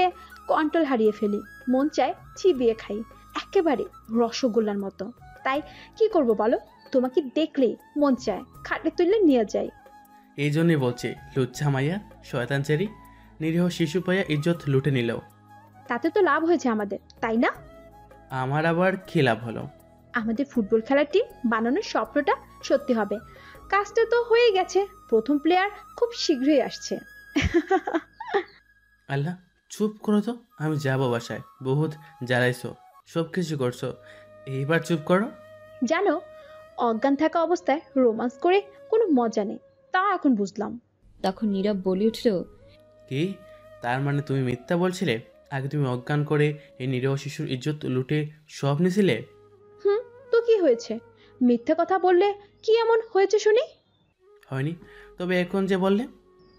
কন্ট্রোল হারিয়ে ফেলি, মন চায় চিবিয়ে খাই, একেবারে রসগোল্লার মতো। তাই কি করব বলো, তোমাকে দেখলেই মন চায় খাটে তুললে নিয়ে যাই। এই জন্যই বলছি, লুচ্ছা মাইয়া, শয়তান চেরি, নিরীহ শিশু পাইয়া ইজ্জত লুটে নিল। তাতে তো লাভ হয়েছে আমাদের, তাই না? আমার আবার কি লাভ হলো? আমাদের ফুটবল খেলার টিম বানানোর স্বপ্নটা সত্যি হবে। কাজটা তো হয়ে গেছে, প্রথম প্লেয়ার খুব শীঘ্রই আসছে। আল্লাহ, চুপ করো তো, আমি যাবো বাসায়। বহুত জ্বালাইছো, সব কিছু করছো, এইবার চুপ করো। জানো, অজ্ঞান থাকা অবস্থায় রোমান্স করে কোনো মজা নেই, তা এখন বুঝলাম। তখন নীরব বলে উঠল, কি? তার মানে তুমি মিথ্যা বলছিলে? আগে তুমি অজ্ঞান করে এই নিরীহ শিশুর ইজ্জত লুটে সব নিছিলে। তো কি হয়েছে? মিথ্যা কথা বললে কি এমন হয়েছে শুনি? হয়নি, তবে এখন যে বললে।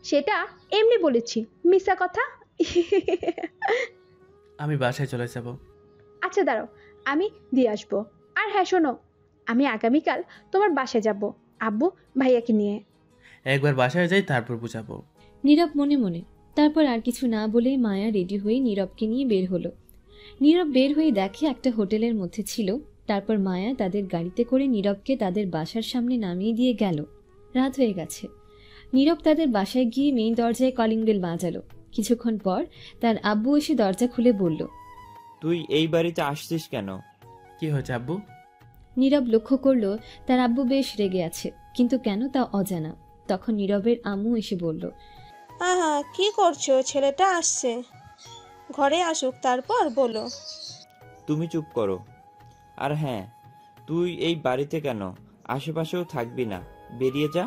সেটা এমনি বলেছি, মিথ্যা কথা। আমি বাসায় চলে যাব। আচ্ছা দাঁড়াও, আমি দিয়ে আসবো। আর হ্যাঁ শোনো, আমি আগামীকাল তোমার বাসায় যাব, আব্বু ভাইয়াকে নিয়ে। একবার বাসায় যাই, তারপর বুঝাবো। নীরব মনে মনে। তারপর আর কিছু না বলেই মায়া রেডি হয়ে নীরবকে নিয়ে বের হলো। নীরব বের হয়ে দেখে একটা হোটেলের মধ্যে ছিল। তারপর মায়া তাদের গাড়িতে করে নীরবকে তাদের বাসার সামনে নামিয়ে দিয়ে গেল। রাত হয়ে গেছে। নীরব তাদের বাসায় গিয়ে মেইন দরজায় কলিং বেল বাজালো। কিছুক্ষণ পর তার আব্বু এসে দরজা খুলে বলল, তুই এই বাড়িতে আসছিস কেন? কি হয়েছে আব্বু? নীরব লক্ষ্য করলো তার আব্বু বেশ রেগে আছে, কিন্তু কেন তা অজানা। তখন নীরবের আম্মু এসে বলল, আহা কি করছো, ছেলেটা আসছে, ঘরে আসুক তারপর বলো। তুমি চুপ করো। আর হ্যাঁ, তুই এই বাড়িতে কেন? আশেপাশেও থাকবি না, বেরিয়ে যা।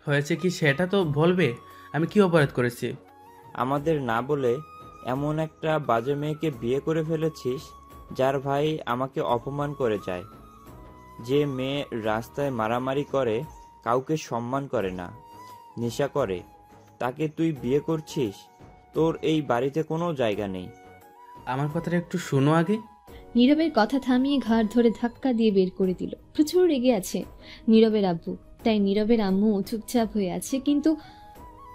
হয়েছে কি সেটা তো বলবে। আমি কি অপরাধ করেছি? আমাদের না বলে এমন একটা বাজে মেয়েকে বিয়ে করে ফেলেছিস যার ভাই আমাকে অপমান করে যায়। যে মেয়ে রাস্তায় মারামারি করে, কাউকে সম্মান করে না, নেশা করে, তাকে তুই বিয়ে করছিস? তোর এই বাড়িতে কোনো জায়গা নেই। আমার কথাটা একটু শোনো আগে। নীরবের কথা থামিয়ে ঘাড় ধরে ধাক্কা দিয়ে বের করে দিল। প্রচুর রেগে আছে নীরবের আব্বু, তাই নীরবের আম্মু চুপচাপ হয়ে আছে, কিন্তু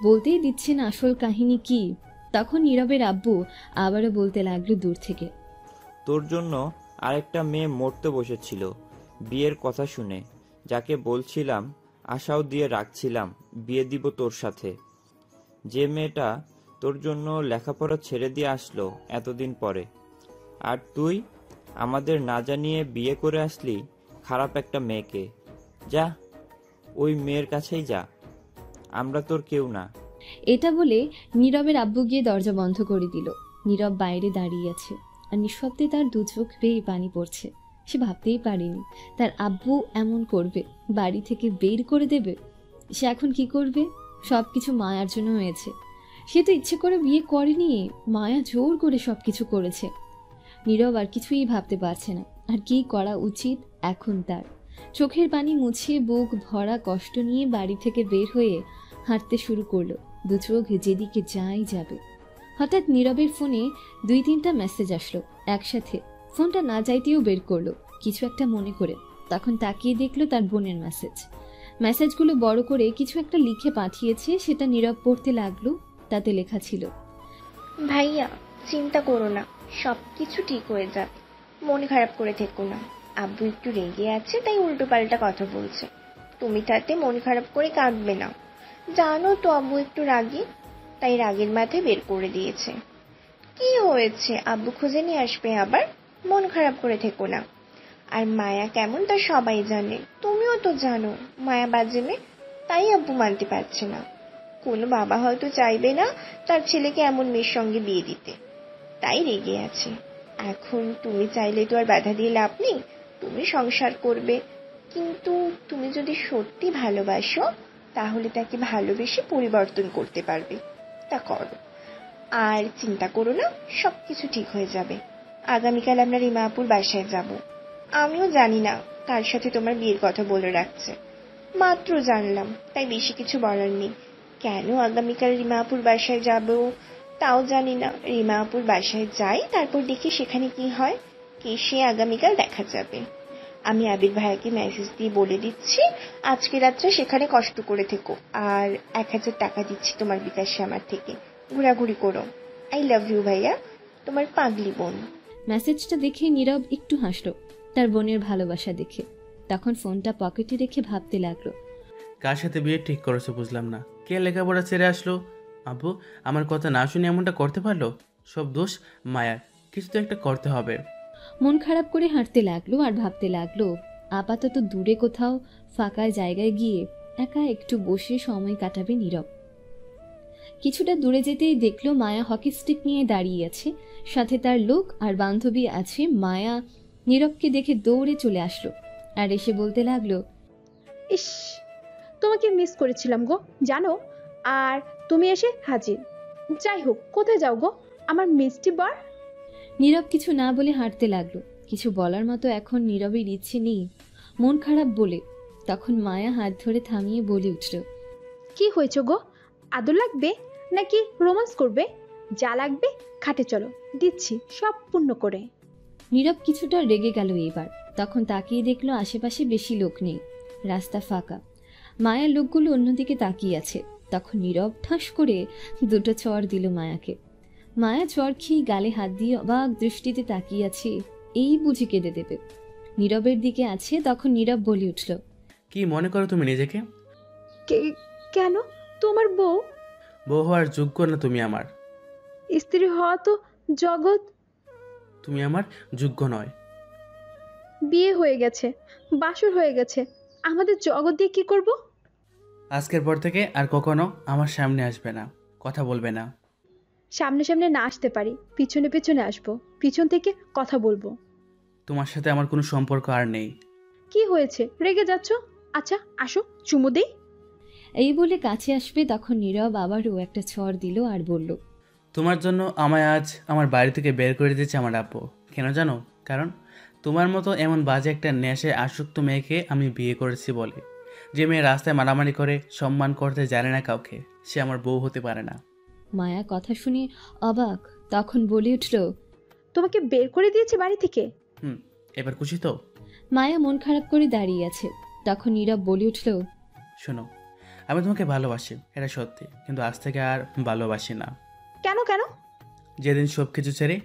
বলতেই দিচ্ছে না আসল কাহিনী কি। তখন নীরবের আব্বু আবারও বলতে লাগলো দূর থেকে, তোর জন্য আরেকটা মেয়ে মরতে বসেছিল বিয়ের কথা শুনে, যাকে বলছিলাম, আশাও দিয়ে রাখছিলাম বিয়ে দিব তোর সাথে। যে মেয়েটা তোর জন্য লেখাপড়া ছেড়ে দিয়ে আসলো এতদিন পরে, আর তুই আমাদের না জানিয়ে বিয়ে করে আসলি খারাপ একটা মেয়েকে। যা, ওই মেয়ের কাছেই যা, আমরা তোর কেউ না। এটা বলে নীরবের আব্বু গিয়ে দরজা বন্ধ করে দিল। নীরব বাইরে দাঁড়িয়ে আছে আর নিঃশব্দে তার দু চোখ বেয়ে পানি পড়ছে। সে ভাবতেই পারেনি তার আব্বু এমন করবে, বাড়ি থেকে বের করে দেবে। সে এখন কি করবে? সবকিছু মায়ার জন্য হয়েছে। সে তো ইচ্ছে করে বিয়ে করেনি, মায়া জোর করে সবকিছু করেছে। নীরব আর কিছুই ভাবতে পারছে না আর কি করা উচিত এখন তার। চোখের পানি মুছে বুক ভরা কষ্ট নিয়ে বাড়ি থেকে বের হয়ে হাঁটতে শুরু করলো। দু চোখ যেদিকে যাই যাবে। হঠাৎ নীরবের ফোনে 2-3টা মেসেজ আসলো একসাথে। ফোনটা না যাইতেও বের করলো কিছু একটা মনে করে। তখন তাকিয়ে দেখলো তার বোনের মেসেজ। মেসেজগুলো বড় করে কিছু একটা লিখে পাঠিয়েছে, সেটা নীরব পড়তে লাগলো। তাতে লেখা ছিল, ভাইয়া চিন্তা করো না, সব কিছু ঠিক হয়ে যাবে, মন খারাপ করে থেকো না। আব্বু একটু রেগে আছে তাই উল্টো পাল্টা কথা বলছে, তুমি তাতে মন খারাপ করে কাঁদবে না। জানো তো আব্বু একটু রাগী, তাই রাগের মাথায় বের করে দিয়েছে। কি হয়েছে, আব্বু খুঁজে নিয়ে আসবে আবার, মন খারাপ করে থেকো না। আর মায়া কেমন তা সবাই জানে, তুমিও তো জানো মায়া বাজে মেয়ে, তাই আব্বু মানতে পারছে না। কোনো বাবা হয়তো চাইবে না তার ছেলেকে এমন মেয়ের সঙ্গে বিয়ে দিতে, তাই রেগে আছে। এখন তুমি চাইলে তো আর বাধা দিয়ে লাভ নেই, তুমি সংসার করবে, কিন্তু তুমি যদি সত্যি ভালোবাসো তাহলে তাকে ভালোবেসে পরিবর্তন করতে পারবে, তা করো। আর চিন্তা করো না, সবকিছু ঠিক হয়ে যাবে। আগামীকাল আমরা রিমাপুর বাসায় যাব। আমিও জানি না কার সাথে তোমার বিয়ের কথা বলে রাখছে, মাত্র জানলাম, তাই বেশি কিছু বলার নেই। কেন আগামীকাল রিমাপুর বাসায় যাব তাও জানি না। রিমাপুর বাসায় যাই, তারপর দেখি সেখানে কি হয়, কি সে আগামীকাল দেখা যাবে। আমি আবির ভাইয়াকে মেসেজ দিয়ে বলে দিচ্ছি আজকে রাত্রে সেখানে কষ্ট করে থেকো, আর 1000 টাকা দিচ্ছি তোমার বিকাশে আমার থেকে, ঘোরাঘুরি করো। আই লাভ ইউ ভাইয়া, তোমার পাগলি বোন। মেসেজটা দেখে নীরব একটু হাসলো তার বোনের ভালোবাসা দেখে। তখন ফোনটা পকেটে রেখে ভাবতে লাগলো, কার সাথে বিয়ে ঠিক করেছো বুঝলাম না। কে লেখাপড়া ছেড়ে আসলো? আব্বু আমার কথা না শুনে এমনটা করতে পারলো? সব দোষ মায়ার, কিছু তো একটা করতে হবে। মন খারাপ করে হাঁটতে লাগলো আর ভাবতে লাগলো আপাতত দূরে কোথাও ফাঁকা জায়গায় গিয়ে একা একটু বসে সময় কাটাবে নীরব। কিছুটা দূরে যেতেই দেখলো মায়া হকি স্টিক নিয়ে দাঁড়িয়ে আছে, সাথে তার লোক আর বান্ধবী আছে। মায়া নীরবকে দেখে দৌড়ে চলে আসলো আর এসে বলতে লাগলো, ইস, তোমাকে মিস করেছিলাম গো, জানো। আর তুমি এসে হাজির। যাই হোক, কোথায় যাও গো আমার মিষ্টি বর? নীরব কিছু না বলে হাঁটতে লাগলো। কিছু বলার মতো এখন নীরবের ইচ্ছে নেই, মন খারাপ বলে। তখন মায়া হাত ধরে থামিয়ে বলে উঠল, কি হয়েছে গো? আদর লাগবে নাকি রোমান্স করবে? যা লাগবে খাটে চলো, দিচ্ছি সব পূর্ণ করে। নীরব কিছুটা রেগে গেল এবার। তখন তাকিয়ে দেখলো আশেপাশে বেশি লোক নেই, রাস্তা ফাঁকা। মায়ার লোকগুলো অন্যদিকে তাকিয়ে আছে। তখন নীরব ঠাস করে 2টো চড় দিল মায়াকে। মায়া চড় খেয়ে গালে হাত দিয়ে অবাক দৃষ্টিতে তাকিয়ে আছে, এই বুঝি কেঁদে দেবে। নীরবের দিকে আছে। তখন নীরব বলে উঠল, কি মনে করো তুমি নিজেকে? কেন? তোমার বউ বউ হওয়ার যোগ্য না তুমি আমার। স্ত্রী হওয়া তো জগৎ। তুমি আমার যোগ্য নয়। বিয়ে হয়ে গেছে, বাসর হয়ে গেছে, আমাদের জগৎ দিয়ে কি করব? আজকের পর থেকে আর কখনো আমার সামনে আসবে না, কথা বলবে না। সামনে সামনে না আসতে পারি, পিছনে পিছনে আসবো, পিছন থেকে কথা বলবো। তোমার সাথে আমার কোনো সম্পর্ক আর নেই। কি হয়েছে, রেগে যাচ্ছ? আচ্ছা আসো, চুমু দেই। এই বলে কাছে আসবে তখন নীরব আবারও একটা ছড় দিল আর বলল, তোমার জন্য আমায় আজ আমার বাড়ি থেকে বের করে দিয়েছে আমার আব্বু। কেন জানো? কারণ তোমার মতো এমন বাজে একটা নেশায় আসক্ত মেয়েকে আমি বিয়ে করেছি বলে। যে মেয়ে রাস্তায় মারামারি করে সম্মান করতে জানে না কাউকে, সে আমার বউ হতে পারে না। মায়া কথা শুনে অবাক, তখন বলে উঠল, তোমাকে বের করে দিয়েছে বাড়ি থেকে? এবার খুশি তো? মায়া মন খারাপ করে দাঁড়িয়ে আছে। তখন নীরব বলে উঠল, শোনো, আমি তোমাকে ভালোবাসি, এটা সত্যি, কিন্তু আজ থেকে আর ভালোবাসি না। কেন কেন? যেদিন সব কিছু ছেড়ে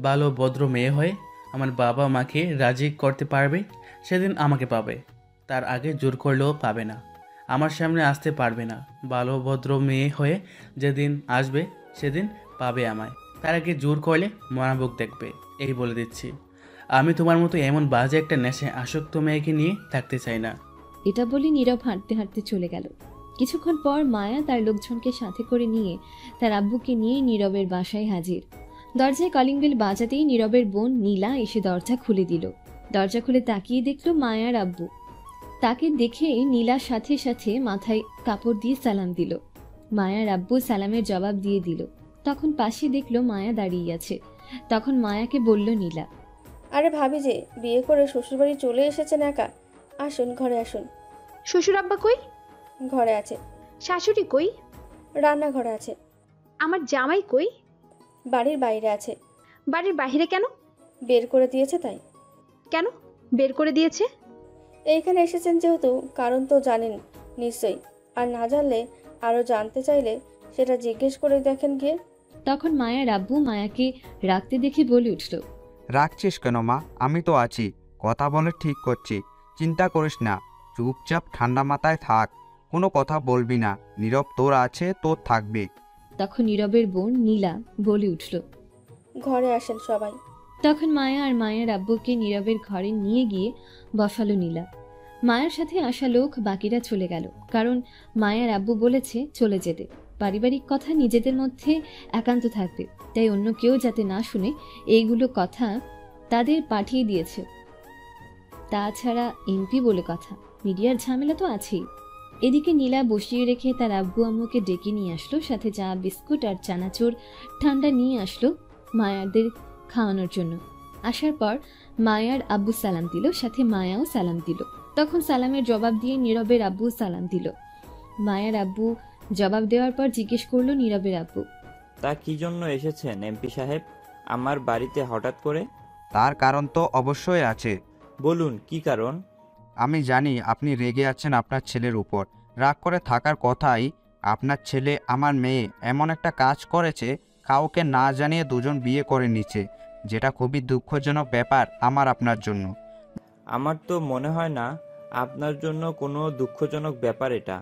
ভালো ভদ্র মেয়ে হয়ে আমার বাবা মাকে রাজি করতে পারবে, সেদিন আমাকে পাবে। তার আগে জোর করলেও পাবে না, আমার সামনে আসতে পারবে না। ভালো ভদ্র মেয়ে হয়ে যেদিন আসবে সেদিন পাবে আমায়, তার আগে জোর করলে মরাবুক দেখবে। এই বলে দিচ্ছি, আমি তোমার মতো এমন বাজে একটা নেশায় আসক্ত মেয়েকে নিয়ে থাকতে চাই না। এটা বলে নীরব হাঁটতে হাঁটতে চলে গেল। কিছুক্ষণ পর মায়া তার লোকজনকে সাথে করে নিয়ে তার আব্বুকে নিয়ে নীরবের বাসায় হাজির। দরজায় কলিং বেল বাজাতেই নীরবের বোন নীলা এসে দরজা খুলে দিল। দরজা খুলে তাকিয়ে দেখল মায়ার আব্বু। তাকে দেখে নীলার সাথে সাথে মাথায় কাপড় দিয়ে সালাম দিল। মায়ার আব্বু সালামের জবাব দিয়ে দিল। তখন পাশে দেখলো মায়া দাঁড়িয়ে আছে। তখন মায়াকে বলল নীলা, আরে ভাবি যে বিয়ে করে শ্বশুরবাড়ি চলে এসেছেন একা, আসুন ঘরে আসুন। শ্বশুর আব্বা কই? ঘরে আছে। শাশুড়ি কই? রান্নাঘরে আছে। আমার জামাই কই? বাড়ির বাইরে আছে। বাড়ির বাইরে কেন? বের করে দিয়েছে তাই। কেন বের করে দিয়েছে? এইখানে এসেছেন যেহেতু কারণ তো জানেন নিশ্চয়ই, আর না জানলে আরও জানতে চাইলে সেটা জিজ্ঞেস করে দেখেন গিয়ে। তখন মায়ার আব্বু মায়াকে রাখতে দেখে বলে উঠল, রাখছিস কেন মা? আমি তো আছি, কথা বলে ঠিক করছি, চিন্তা করিস না, চুপচাপ ঠান্ডা মাথায় থাক, কোনো কথা বলবি না। নীরব তোর আছে, তোর থাকবে। তখন নীরবের বোন নীলা বলে উঠল, ঘরে আসেন সবাই। তখন মায়া আর মায়ের আব্বুকে নীরবের ঘরে নিয়ে গিয়ে বসালো নীলা। মায়ের সাথে আসা লোক বাকিরা চলে গেল, কারণ মায়ের আব্বু বলেছে চলে যেতে। পারিবারিক কথা নিজেদের মধ্যে একান্ত থাকবে, তাই অন্য কেউ যাতে না শুনে এইগুলো কথা তাদের পাঠিয়ে দিয়েছে। তাছাড়া এমপি বলে কথা, মিডিয়ার ঝামেলা তো আছেই। এদিকে নীলা বসিয়ে রেখে তার আব্বু আম্মুকে ডেকে নিয়ে আসলো, সাথে চা বিস্কুট আর চানাচুর ঠান্ডা নিয়ে আসলো মায়াদের খাওয়ানোর জন্য। আসার পর মায়ার আব্বু সালাম দিল, সাথে মায়াও সালাম দিল। তখন সালামের জবাব দিয়ে নীরবের আব্বু সালাম দিল। মায়ার আব্বু জবাব দেওয়ার পর জিজ্ঞেস করলো নীরবের আব্বু, তা কি জন্য এসেছেন এমপি সাহেব আমার বাড়িতে হঠাৎ করে? তার কারণ তো অবশ্যই আছে। বলুন কি কারণ? আমি জানি আপনি রেগে আছেন আপনার ছেলের উপর। রাগ করে থাকার কথাই, আপনার ছেলে আমার মেয়ে এমন একটা কাজ করেছে, কাউকে না জানিয়ে দুজন বিয়ে করে নিচ্ছে, যেটা খুবই দুঃখজনক ব্যাপার আমার আপনার জন্য। আমার তো মনে হয় না আপনার জন্য কোনো দুঃখজনক ব্যাপার এটা।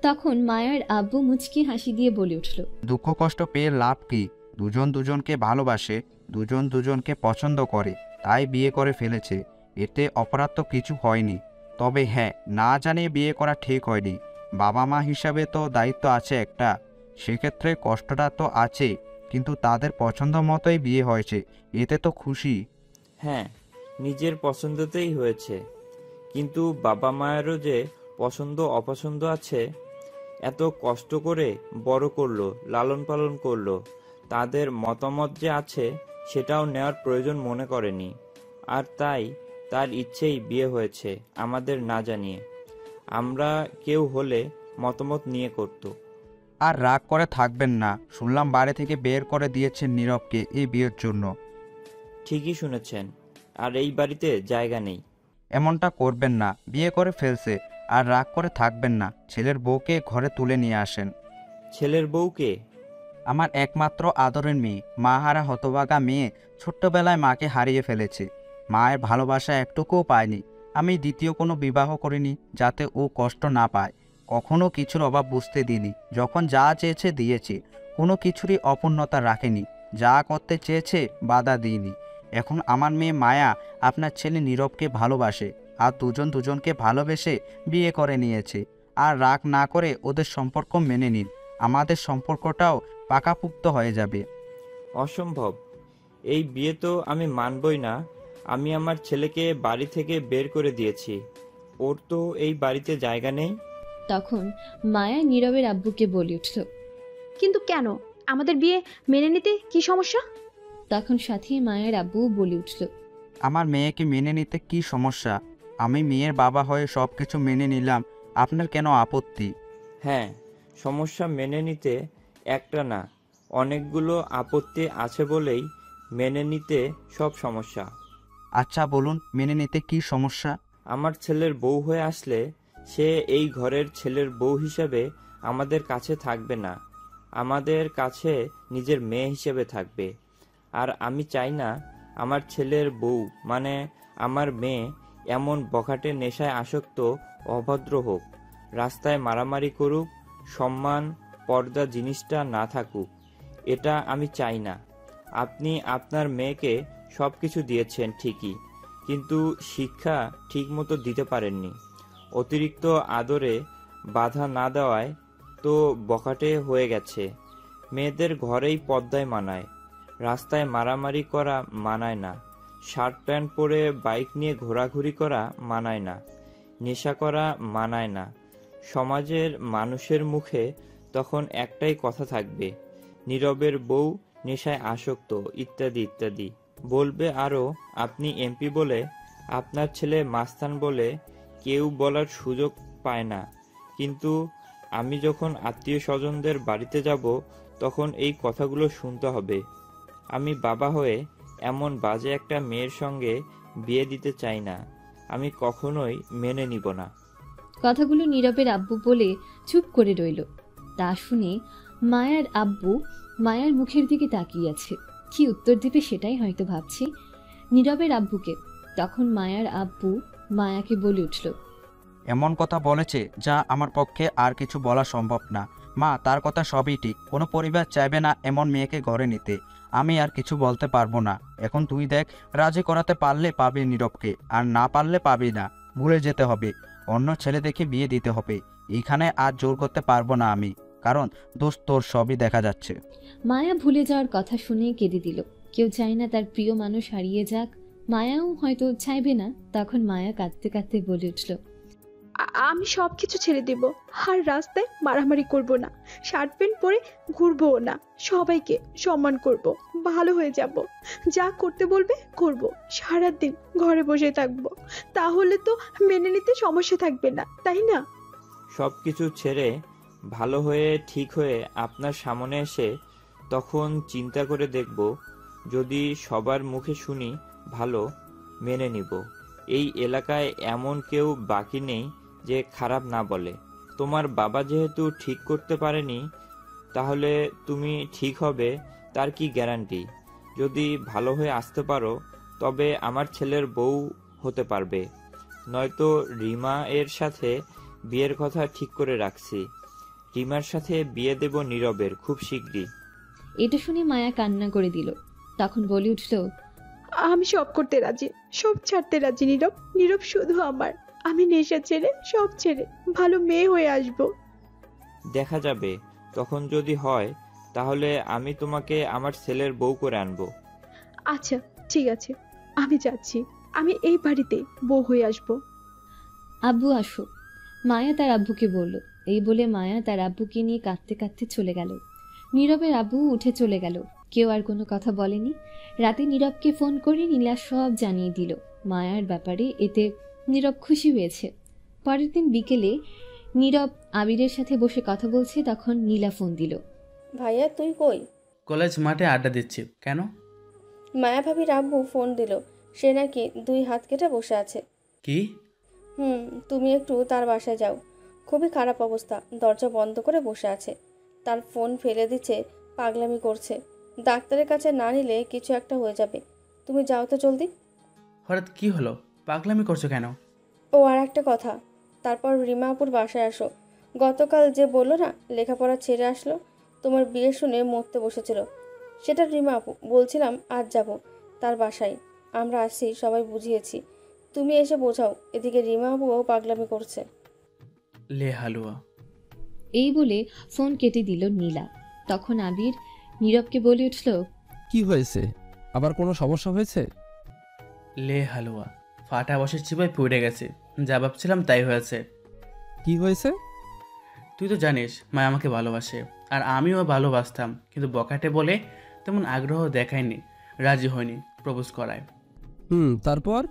তখন মায়ার আব্বু মুচকি হাসি দিয়ে বলে উঠল, দুঃখ কষ্ট পেয়ে লাভ কি? দুজন দুজনকে ভালোবাসে, দুজন দুজনকে পছন্দ করে, তাই বিয়ে করে ফেলেছে। এতে অপরাধ তো কিছু হয়নি। তবে হ্যাঁ, না জানিয়ে বিয়ে করা ঠিক হয়নি। বাবা মা হিসাবে তো দায়িত্ব আছে একটা, সেক্ষেত্রে কষ্টটা তো আছে, কিন্তু তাদের পছন্দ মতোই বিয়ে হয়েছে, এতে তো খুশি। হ্যাঁ, নিজের পছন্দতেই হয়েছে, কিন্তু বাবা মায়েরও যে পছন্দ অপছন্দ আছে। এত কষ্ট করে বড় করলো, লালন পালন করলো, তাদের মতামত যে আছে সেটাও নেওয়ার প্রয়োজন মনে করেনি, আর তাই তার ইচ্ছেই বিয়ে হয়েছে আমাদের না জানিয়ে। আমরা কেউ হলে মতামত নিয়ে করত। আর রাগ করে থাকবেন না, শুনলাম বাড়ি থেকে বের করে দিয়েছেন নীরবকে এই বিয়ের জন্য। ঠিকই শুনেছেন, আর এই বাড়িতে জায়গা নেই। এমনটা করবেন না, বিয়ে করে ফেলছে, আর রাগ করে থাকবেন না। ছেলের বউকে ঘরে তুলে নিয়ে আসেন। ছেলের বউকে? আমার একমাত্র আদরের মেয়ে, মা হারা হতভাগা মেয়ে, ছোট্টবেলায় মাকে হারিয়ে ফেলেছে, মায়ের ভালোবাসা একটুকুও পায়নি। আমি দ্বিতীয় কোনো বিবাহ করিনি যাতে ও কষ্ট না পায়, কখনো কিছুর অভাব বুঝতে দিইনি। যখন যা চেয়েছে দিয়েছি, কোনো কিছুরই অপূর্ণতা রাখেনি, যা করতে চেয়েছে বাধা দিইনি। এখন আমার মেয়ে মায়া আপনার ছেলে নীরবকে ভালোবাসে, আর দুজন দুজনকে ভালোবেসে বিয়ে করে নিয়েছে। আর রাগ না করে ওদের সম্পর্ক মেনে নিন, আমাদের সম্পর্কটাও পাকাপুক্ত হয়ে যাবে। অসম্ভব, এই বিয়ে তো আমি মানবই না। আমি আমার ছেলেকে বাড়ি থেকে বের করে দিয়েছি, ওর তো এই বাড়িতে জায়গা নেই। তখন মায়া নীরবের আব্বুকে বলে উঠল। কিন্তু কেন? আমাদের বিয়ে মেনে নিতে কি সমস্যা? তখন সাথে মায়ের আব্বু বলে উঠল। আমার মেয়েকে মেনে নিতে কি সমস্যা? আমি মেয়ের বাবা হয়ে সব কিছু মেনে নিলাম, আপনার কেন আপত্তি? হ্যাঁ, সমস্যা মেনে নিতে একটা না, অনেকগুলো আপত্তি আছে বলেই মেনে নিতে সব সমস্যা। আচ্ছা বলুন, মেনে নিতে কি সমস্যা? আমার ছেলের বউ হয়ে আসলে সে এই ঘরের ছেলের বউ হিসেবে আমাদের কাছে থাকবে না, আমাদের কাছে নিজের মেয়ে হিসেবে থাকবে। আর আমি চাই না আমার ছেলের বউ মানে আমার মেয়ে এমন বখাটে নেশায় আসক্ত অভদ্র হোক, রাস্তায় মারামারি করুক, সম্মান পর্দা জিনিসটা না থাকুক, এটা আমি চাই না। আপনি আপনার মেয়েকে সব কিছু দিয়েছেন ঠিকই, কিন্তু শিক্ষা ঠিকমতো দিতে পারেননি। অতিরিক্ত আদরে বাধা না দেওয়ায় তো বখাটে হয়ে গেছে। মেয়েদের ঘরেই পর্দায় মানায়, রাস্তায় মারামারি করা মানায় না, শার্ট প্যান্ট পরে বাইক নিয়ে ঘোরাঘুরি করা মানায় না, নেশা করা মানায় না। সমাজের মানুষের মুখে তখন একটাই কথা থাকবে, নীরবের বউ নেশায় আসক্ত, ইত্যাদি ইত্যাদি। বলবে আরও আপনি এমপি বলে, আপনার ছেলে মাস্তান বলে কেউ বলার সুযোগ পায় না। কিন্তু আমি যখন আত্মীয় স্বজনদের বাড়িতে যাব তখন এই কথাগুলো শুনতে হবে। আমি বাবা হয়ে এমন বাজে একটা মেয়ের সঙ্গে বিয়ে দিতে চাই না, আমি কখনোই মেনে নিব না। কথাগুলো নীরবের আব্বু বলে চুপ করে রইল। তা শুনে মায়ার আব্বু মায়ার মুখের দিকে তাকিয়ে আছে, কি উত্তর দিবে সেটাই হয়তো ভাবছে নীরবের আব্বুকে। তখন মায়ার আব্বু মায়াকে বলে উঠল। এমন কথা বলেছে যা আমার পক্ষে আর কিছু বলা সম্ভব না। মা, তার কথা সবই ঠিক, কোনো পরিবার চাইবে না এমন মেয়েকে ঘরে নিতে। আমি আর কিছু বলতে পারবো না। এখন তুই দেখ, রাজি করাতে পারলে পাবি নীরবকে, আর না পারলে পাবি না। ভুলে যেতে হবে, অন্য ছেলে দেখে বিয়ে দিতে হবে। এইখানে আর জোর করতে পারবো না আমি, কারণ দোষ তোর সবই দেখা যাচ্ছে। মায়া ভুলে যাওয়ার কথা শুনে কেঁদে দিল। কেউ চায় না তার প্রিয় মানুষ হারিয়ে যাক, মায়াও হয়তো চাইবে না। তখন মায়া কাঁদতে কাঁদতে বলে উঠল। আমি সব কিছু ছেড়ে দেব, আর রাস্তায় মারামারি করব না, শার্ট প্যান্ট পরে ঘুরবো না, সবাইকে সম্মান করব, ভালো হয়ে যাব, যা করতে বলবে করব, সারাদিন ঘরে বসে থাকবো। তাহলে তো মেনে নিতে সমস্যা থাকবে না, তাই না? সব কিছু ছেড়ে ভালো হয়ে ঠিক হয়ে আপনার সামনে এসে তখন চিন্তা করে দেখব, যদি সবার মুখে শুনি ভালো, মেনে নিব। এই এলাকায় এমন কেউ বাকি নেই যে খারাপ না বলে। তোমার বাবা যেহেতু ঠিক করতে পারেনি, তাহলে তুমি ঠিক হবে তার কি গ্যারান্টি? যদি ভালো হয়ে আসতে পারো তবে আমার ছেলের বউ হতে পারবে, নয়তো রিমা এর সাথে বিয়ের কথা ঠিক করে রাখছি। রিমার সাথে বিয়ে দেব নীরবের খুব শীঘ্রই। এটা শুনে মায়া কান্না করে দিল। তখন বলে উঠল। আমি সব করতে রাজি, সব ছাড়তে রাজি নীরব। নীরব শুধু আমার। আমি নেশা ছেড়ে সব ছেড়ে ভালো মেয়ে হয়ে আসব। দেখা যাবে, তখন যদি হয় তাহলে আমি তোমাকে আমার ছেলের বউ করে আনবো। আচ্ছা ঠিক আছে, আমি যাচ্ছি। আমি এই বাড়িতে বউ হয়ে আসব। আব্বু আসো, মায়া তার আব্বুকে বলল। এই বলে মায়া তার আব্বুকে নিয়ে কাঁদতে কাঁদতে চলে গেল। নীরবের আব্বু উঠে চলে গেল। কেউ আর কোনো কথা বলেনি। রাতে নীরবকে ফোন করে নীলা সব জানিয়ে দিল মায়ার ব্যাপারে। এতে নীরব খুশি হয়েছে। পরের দিন বিকেলে নীরব আবিরের সাথে বসে কথা বলছে, তখন নীলা ফোন দিল। ভাইয়া তুই কই? কলেজ মাঠে আড্ডা দিচ্ছি। কেন? মায়া ভাবির আব্বু ফোন দিল, সে নাকি 2 হাত কেটে বসে আছে। কি? তুমি একটু তার বাসায় যাও, খুবই খারাপ অবস্থা, দরজা বন্ধ করে বসে আছে, তার ফোন ফেলে দিচ্ছে, পাগলামি করছে, ডাক্তারের কাছে না নিলে কিছু একটা হয়ে যাবে, তুমি যাও তো জলদি। হঠাৎ কি হলো? পাগলামি করছো কেন? ও আর একটা কথা, তারপর রিমা আপুর বাসায় আসো। গতকাল যে বললো না লেখাপড়া ছেড়ে আসলো, তোমার বিয়ে শুনে মরতে বসেছিল, সেটা রিমা আপু। বলছিলাম আজ যাব, তার বাসায়। আমরা আসছি, সবাই বুঝিয়েছি। তুমি এসে বোঝাও। এদিকে রিমা আপুও পাগলামি করছে। লে হালুয়া। এই বলে ফোন কেটে দিল নীলা। তখন আবির নীরবকে বলে উঠল, কি হয়েছে? আবার কোনো সমস্যা হয়েছে? লে হালুয়া। ফাটা বসের চিপায় পড়ে গেছে, যা ভাবছিলাম তাই হয়েছে। কি হয়েছে? তুই তো জানিস মা আমাকে ভালোবাসে, আর আমিও ভালোবাসতাম, কিন্তু বকাটে বলে তেমন আগ্রহ দেখায়নি, রাজি হয়নি প্রপোজ করায়। তারপর?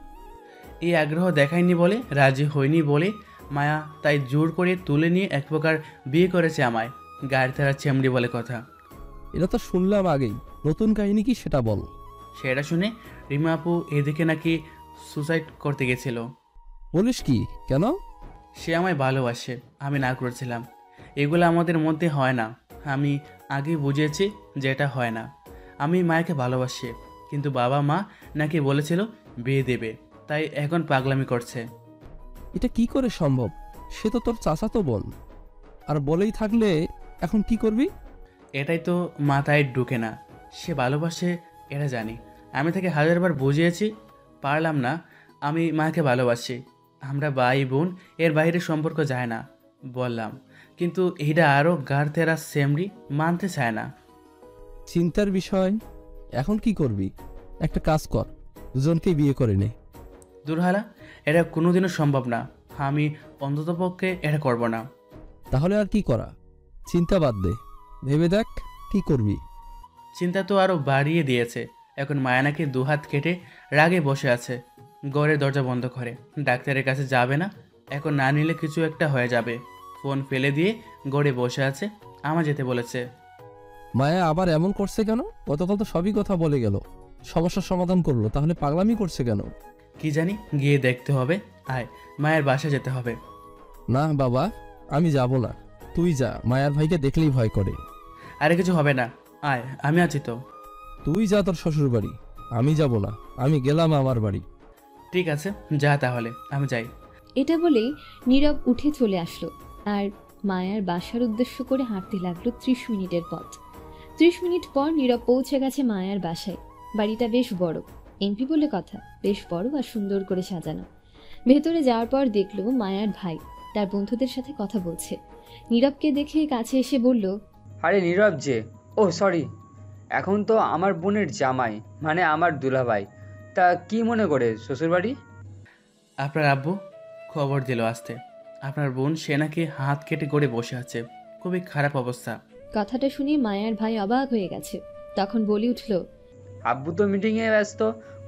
এই আগ্রহ দেখায়নি বলে, রাজি হয়নি বলে মায়া তাই জোর করে তুলে নিয়ে এক প্রকার বিয়ে করেছে আমায়। গাড়ি তারা চেমড়ি বলে কথা। এটা তো শুনলাম আগেই, নতুন কাহিনী কি সেটা বল। সেটা শুনে রিমা আপু এদিকে নাকি সুসাইড করতে গেছিল। বলিস কি? কেন? সে আমায় ভালোবাসে, আমি না করেছিলাম। এগুলো আমাদের মধ্যে হয় না। আমি আগেই বুঝিয়েছি যে এটা হয় না। আমি মায়াকে ভালোবাসি, কিন্তু বাবা মা নাকি বলেছিল বিয়ে দেবে, তাই এখন পাগলামি করছে। এটা কি করে সম্ভব? সে তো তোর চাচাতো বোন, আর বলেই থাকলে এখন কি করবি? এটাই তো মাথায় ঢুকে না। সে ভালোবাসে এটা জানি, আমি তাকে হাজারবার বুঝিয়েছি, পারলাম না। আমি মাকে ভালোবাসি, আমরা ভাই বোন, এর বাইরে সম্পর্ক যায় না বললাম, কিন্তু এটা আরও গাড় তেরা সেমরি মানতে চায় না। চিন্তার বিষয়। এখন কি করবি? একটা কাজ কর, দুজনকেই বিয়ে করে নে। দুরহালা, এটা কোনোদিনও সম্ভব না। আমি অন্ততপক্ষে এটা করব না। তাহলে আর কি করা? চিন্তা বাদ দে, ভেবে দেখ কি করবি। চিন্তা তো আরও বাড়িয়ে দিয়েছে। এখন মায়ানাকে দুহাত কেটে রাগে বসে আছে, ঘরের দরজা বন্ধ করে। ডাক্তারের কাছে যাবে না, এখন না নিলে কিছু একটা হয়ে যাবে। ফোন ফেলে দিয়ে গড়ে বসে আছে, আমার যেতে বলেছে। মায়া আবার এমন করছে কেন? গতকাল তো সবই কথা বলে গেল, সমস্যার সমাধান করলো, তাহলে পাগলামি করছে কেন? কি জানি, গিয়ে দেখতে হবে। আয়, মায়ের বাসায় যেতে হবে। না বাবা, আমি যাব না, তুই যা। মায়ার ভাইকে দেখলেই ভয় করে। আরে কিছু হবে না, আয়, আমি আছি তো। তুই যা তোর শ্বশুর বাড়ি, আমি যাব না। আমি গেলাম আমার বাড়ি। ঠিক আছে, যা তাহলে, আমি যাই। এটা বলেই নীরব উঠে চলে আসলো আর মায়ার বাসার উদ্দেশ্য করে হাঁটতে লাগলো 30 মিনিটের পথ। 30 মিনিট পর নীরব পৌঁছে গেছে মায়ার বাসায়। বাড়িটা বেশ বড়, এমপি বলে কথা, বেশ বড় আর সুন্দর করে সাজানো। ভেতরে যাওয়ার পর দেখলো মায়ার ভাই তার বন্ধুদের সাথে কথা বলছে। নীরবকে দেখে কাছে এসে বলল, আরে নীরব যে, ও সরি, এখন তো আমার বোনের জামাই, মানে আমার দুলাভাই। তা কি মনে করে শ্বশুরবাড়ি? আপনার আব্বু খবর দিল আসতে। আপনার বোন সে নাকি হাত কেটে গড়ে বসে আছে, খুবই খারাপ অবস্থা। কথাটা শুনে মায়ার ভাই অবাক হয়ে গেছে। তখন বলি উঠল, আব্বু তো মিটিংয়ে ব্যস্ত,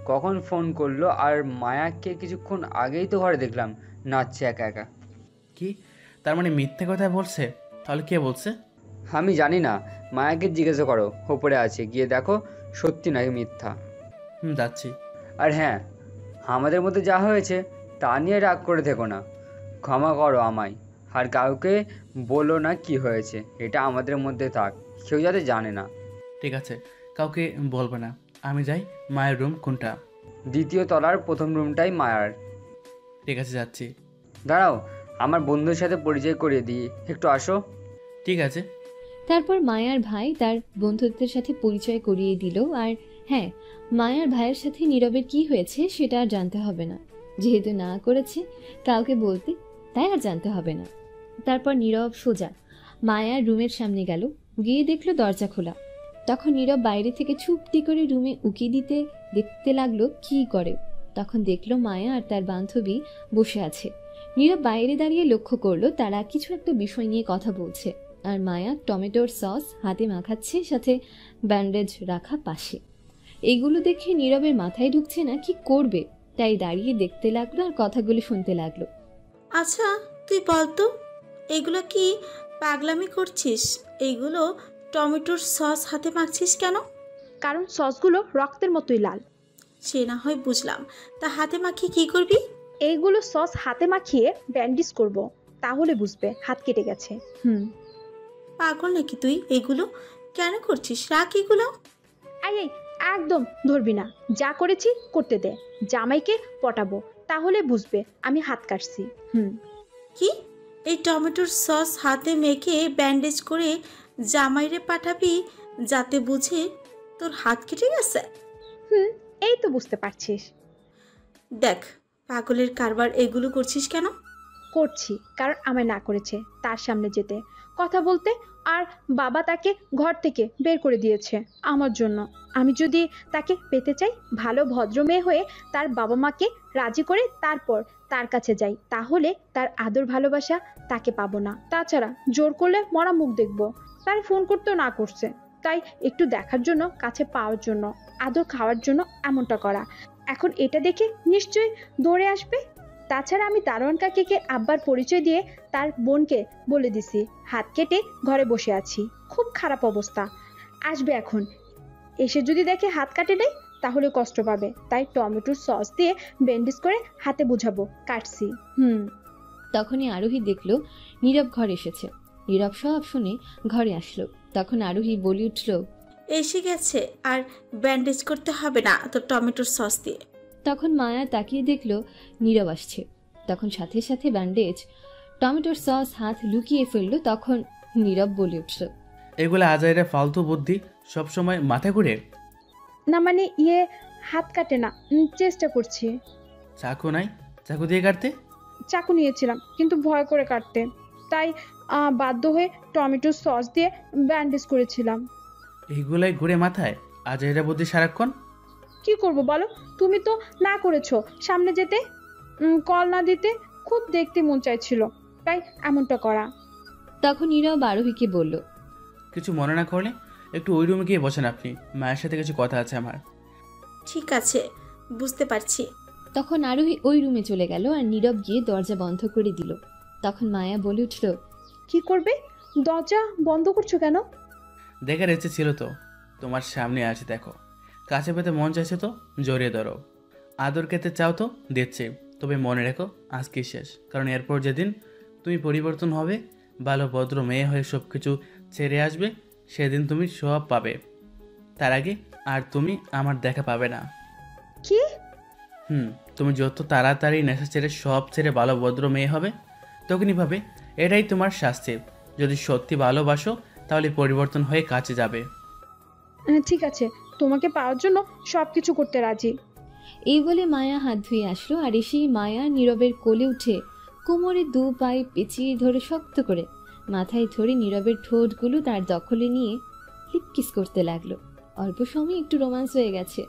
কখন ফোন করলো? আর মায়াকে কিছুক্ষণ আগেই তো ঘরে দেখলাম নাচছে একা একা। কি, তার মানে মিথ্যে কথা বলছে? তাহলে কে বলছে? আমি জানি না, মায়াকে জিজ্ঞাসা করো, ওপরে আছে, গিয়ে দেখো সত্যি নাকি মিথ্যা। যাচ্ছি। আর হ্যাঁ, আমাদের মধ্যে যা হয়েছে তা নিয়ে রাগ করে থেকো না, ক্ষমা করো আমায়। আর কাউকে বলো না কি হয়েছে, এটা আমাদের মধ্যে থাক, কেউ যাতে জানে না। ঠিক আছে, কাউকে বলবো না। আমি যাই। মায়ের রুম কোনটা? 2য় তলার 1ম রুমটাই মায়ার। ঠিক আছে, যাচ্ছি। দাঁড়াও, আমার বন্ধুর সাথে পরিচয় করিয়ে দিই, একটু আসো। ঠিক আছে। তারপর মায়ার ভাই তার বন্ধুদের সাথে পরিচয় করিয়ে দিল। আর হ্যাঁ, মায়ার ভাইয়ের সাথে নীরবের কি হয়েছে সেটা আর জানতে হবে না, যেহেতু না করেছে কাউকে বলতে, তাই আর জানতে হবে না। তারপর নীরব সোজা মায়ার রুমের সামনে গেল, গিয়ে দেখলো দরজা খোলা। তখন নীরব বাইরে থেকে চুপটি করে রুমে উকি দিতে দেখতে লাগলো কি করে। তখন দেখলো মায়া আর তার বান্ধবী বসে আছে। নীরব বাইরে দাঁড়িয়ে লক্ষ্য করলো তারা কিছু একটা বিষয় নিয়ে কথা বলছে, আর মায়া টমেটোর সস হাতে মাখাচ্ছে, সাথে ব্যান্ডেজ রাখা পাশে। এইগুলো দেখে নীরবের মাথায় ঢুকছে না কি করবে, তাই দাঁড়িয়ে দেখতে লাগলো আর কথাগুলো শুনতে লাগলো। আচ্ছা তুই বলতো, এগুলো কি পাগলামি করছিস? এইগুলো টমেটোর সস হাতে মাখছিস কেন? কারণ সসগুলো রক্তের মতোই লাল। সে না হয় বুঝলাম, তা হাতে মাখিয়ে কি করবি? এইগুলো সস হাতে মাখিয়ে ব্যান্ডেজ করব, তাহলে বুঝবে হাত কেটে গেছে। পাগল নাকি তুই? এগুলো কেন করছিস? রাখ এগুলো। এই একদম ধরবি না, যা করেছি করতে দে। জামাইকে পটাবো, তাহলে বুঝবে আমি হাত কাটছি। কি, এই টমেটোর সস হাতে মেখে ব্যান্ডেজ করে জামাইরে পাঠাবি যাতে বুঝে তোর হাত কেটে গেছে? এই তো বুঝতে পারছিস। দেখ, পাগলের কারবার এগুলো করছিস কেন? করছি কারণ আমায় না করেছে তার সামনে যেতে, কথা বলতে, আর বাবা তাকে ঘর থেকে বের করে দিয়েছে আমার জন্য। আমি যদি তাকে পেতে চাই, ভালো ভদ্র মেয়ে হয়ে তার বাবা মাকে রাজি করে তারপর তার কাছে যাই, তাহলে তার আদর ভালোবাসা তাকে পাবো না। তাছাড়া জোর করলে মরা মুখ দেখবো। তার ফোন করতেও না করছে, তাই একটু দেখার জন্য, কাছে পাওয়ার জন্য, আদর খাওয়ার জন্য এমনটা করা। এখন এটা দেখে নিশ্চয়ই দৌড়ে আসবে। তাছাড়া আমি দারোয়ান কাকিকে আব্বার পরিচয় দিয়ে তার বোনকে বলে দিছি হাত কেটে ঘরে বসে আছি। খুব খারাপ অবস্থা। আসবে এখন, এসে যদি দেখে হাত কাটে নেই তাহলে কষ্ট পাবে, তাই টমেটোর সস দিয়ে ব্যান্ডেজ করে হাতে বুঝাবো কাটছি। তখনই আরোহী দেখলো নীরব ঘরে এসেছে। নীরব সব শুনে ঘরে আসলো। তখন আরোহী বলে উঠল, এসে গেছে, আর ব্যান্ডেজ করতে হবে না তো টমেটোর সস দিয়ে। তখন মায়া তাকিয়ে দেখলো নীরব আসছে। তখন সাথে সাথে ব্যান্ডেজ, টমেটোর সস হাত লুকিয়ে ফেললো। তখন নীরব বলে উঠল, এগুলো আজাইরা ফালতু বুদ্ধি সবসময় মাথায় ঘুরে। না মানে হাত কাটে না, চেষ্টা করছি। চাকু নাই? চাকু দিয়ে কাটতে। চাকু নিয়েছিলাম কিন্তু ভয় করে কাটতে, তাই বাধ্য হয়ে টমেটোর সস দিয়ে ব্যান্ডেজ করেছিলাম। এইগুলাই ঘুরে মাথায় আজাইরা বুদ্ধি সারাক্ষণ। কি করব বলো, তুমি তো না করেছো সামনে যেতে, কল না দিতে। খুব দেখতে মন চাইছিল, তাই এমনটা করা। তখন নীরব আরোহীকে বলল, কিছু মনে না করলে একটু ওই রুমে গিয়ে বসেন আপনি, মায়ের সাথে কিছু কথা আছে আমার। ঠিক আছে, বুঝতে পারছি। তখন আরোহী ওই রুমে চলে গেল আর নীরব গিয়ে দরজা বন্ধ করে দিল। তখন মায়া বলে উঠল, কি করবে? দরজা বন্ধ করছো কেন? দেখার ইচ্ছে ছিল তো, তোমার সামনে আছে দেখো, কাছে পেতে মন চাইছে তো জড়িয়ে ধরো। আদর খেতে চাও তো দিচ্ছি, তবে মনে রেখো আজকে শেষ, কারণ এরপর যেদিন তুমি পরিবর্তন হবে, ভালো ভদ্র মেয়ে হয়ে সব কিছু ছেড়ে আসবে, সেদিন তুমি সব পাবে। তার আগে আর তুমি আমার দেখা পাবে না। কি? তুমি যত তাড়াতাড়ি নেশা ছেড়ে সব ছেড়ে ভালো ভদ্র মেয়ে হবে, তখনই ভাবে এটাই তোমার শাস্তি। যদি সত্যি ভালোবাসো তাহলে পরিবর্তন হয়ে কাছে যাবে। ঠিক আছে, তোমাকে পাওয়ার জন্য সবকিছু করতে রাজি। এই বলে মায়া হাত ধুয়ে আসলো আর এসেই মায়া নীরবের কোলে উঠে কোমরে দু পায়ে পেঁচিয়ে ধরে শক্ত করে মাথায় ধরে নীরবের ঠোঁটগুলো তার দখলে নিয়ে লিপকিস করতে লাগলো। অল্প সময় একটু রোমান্স হয়ে গেছে,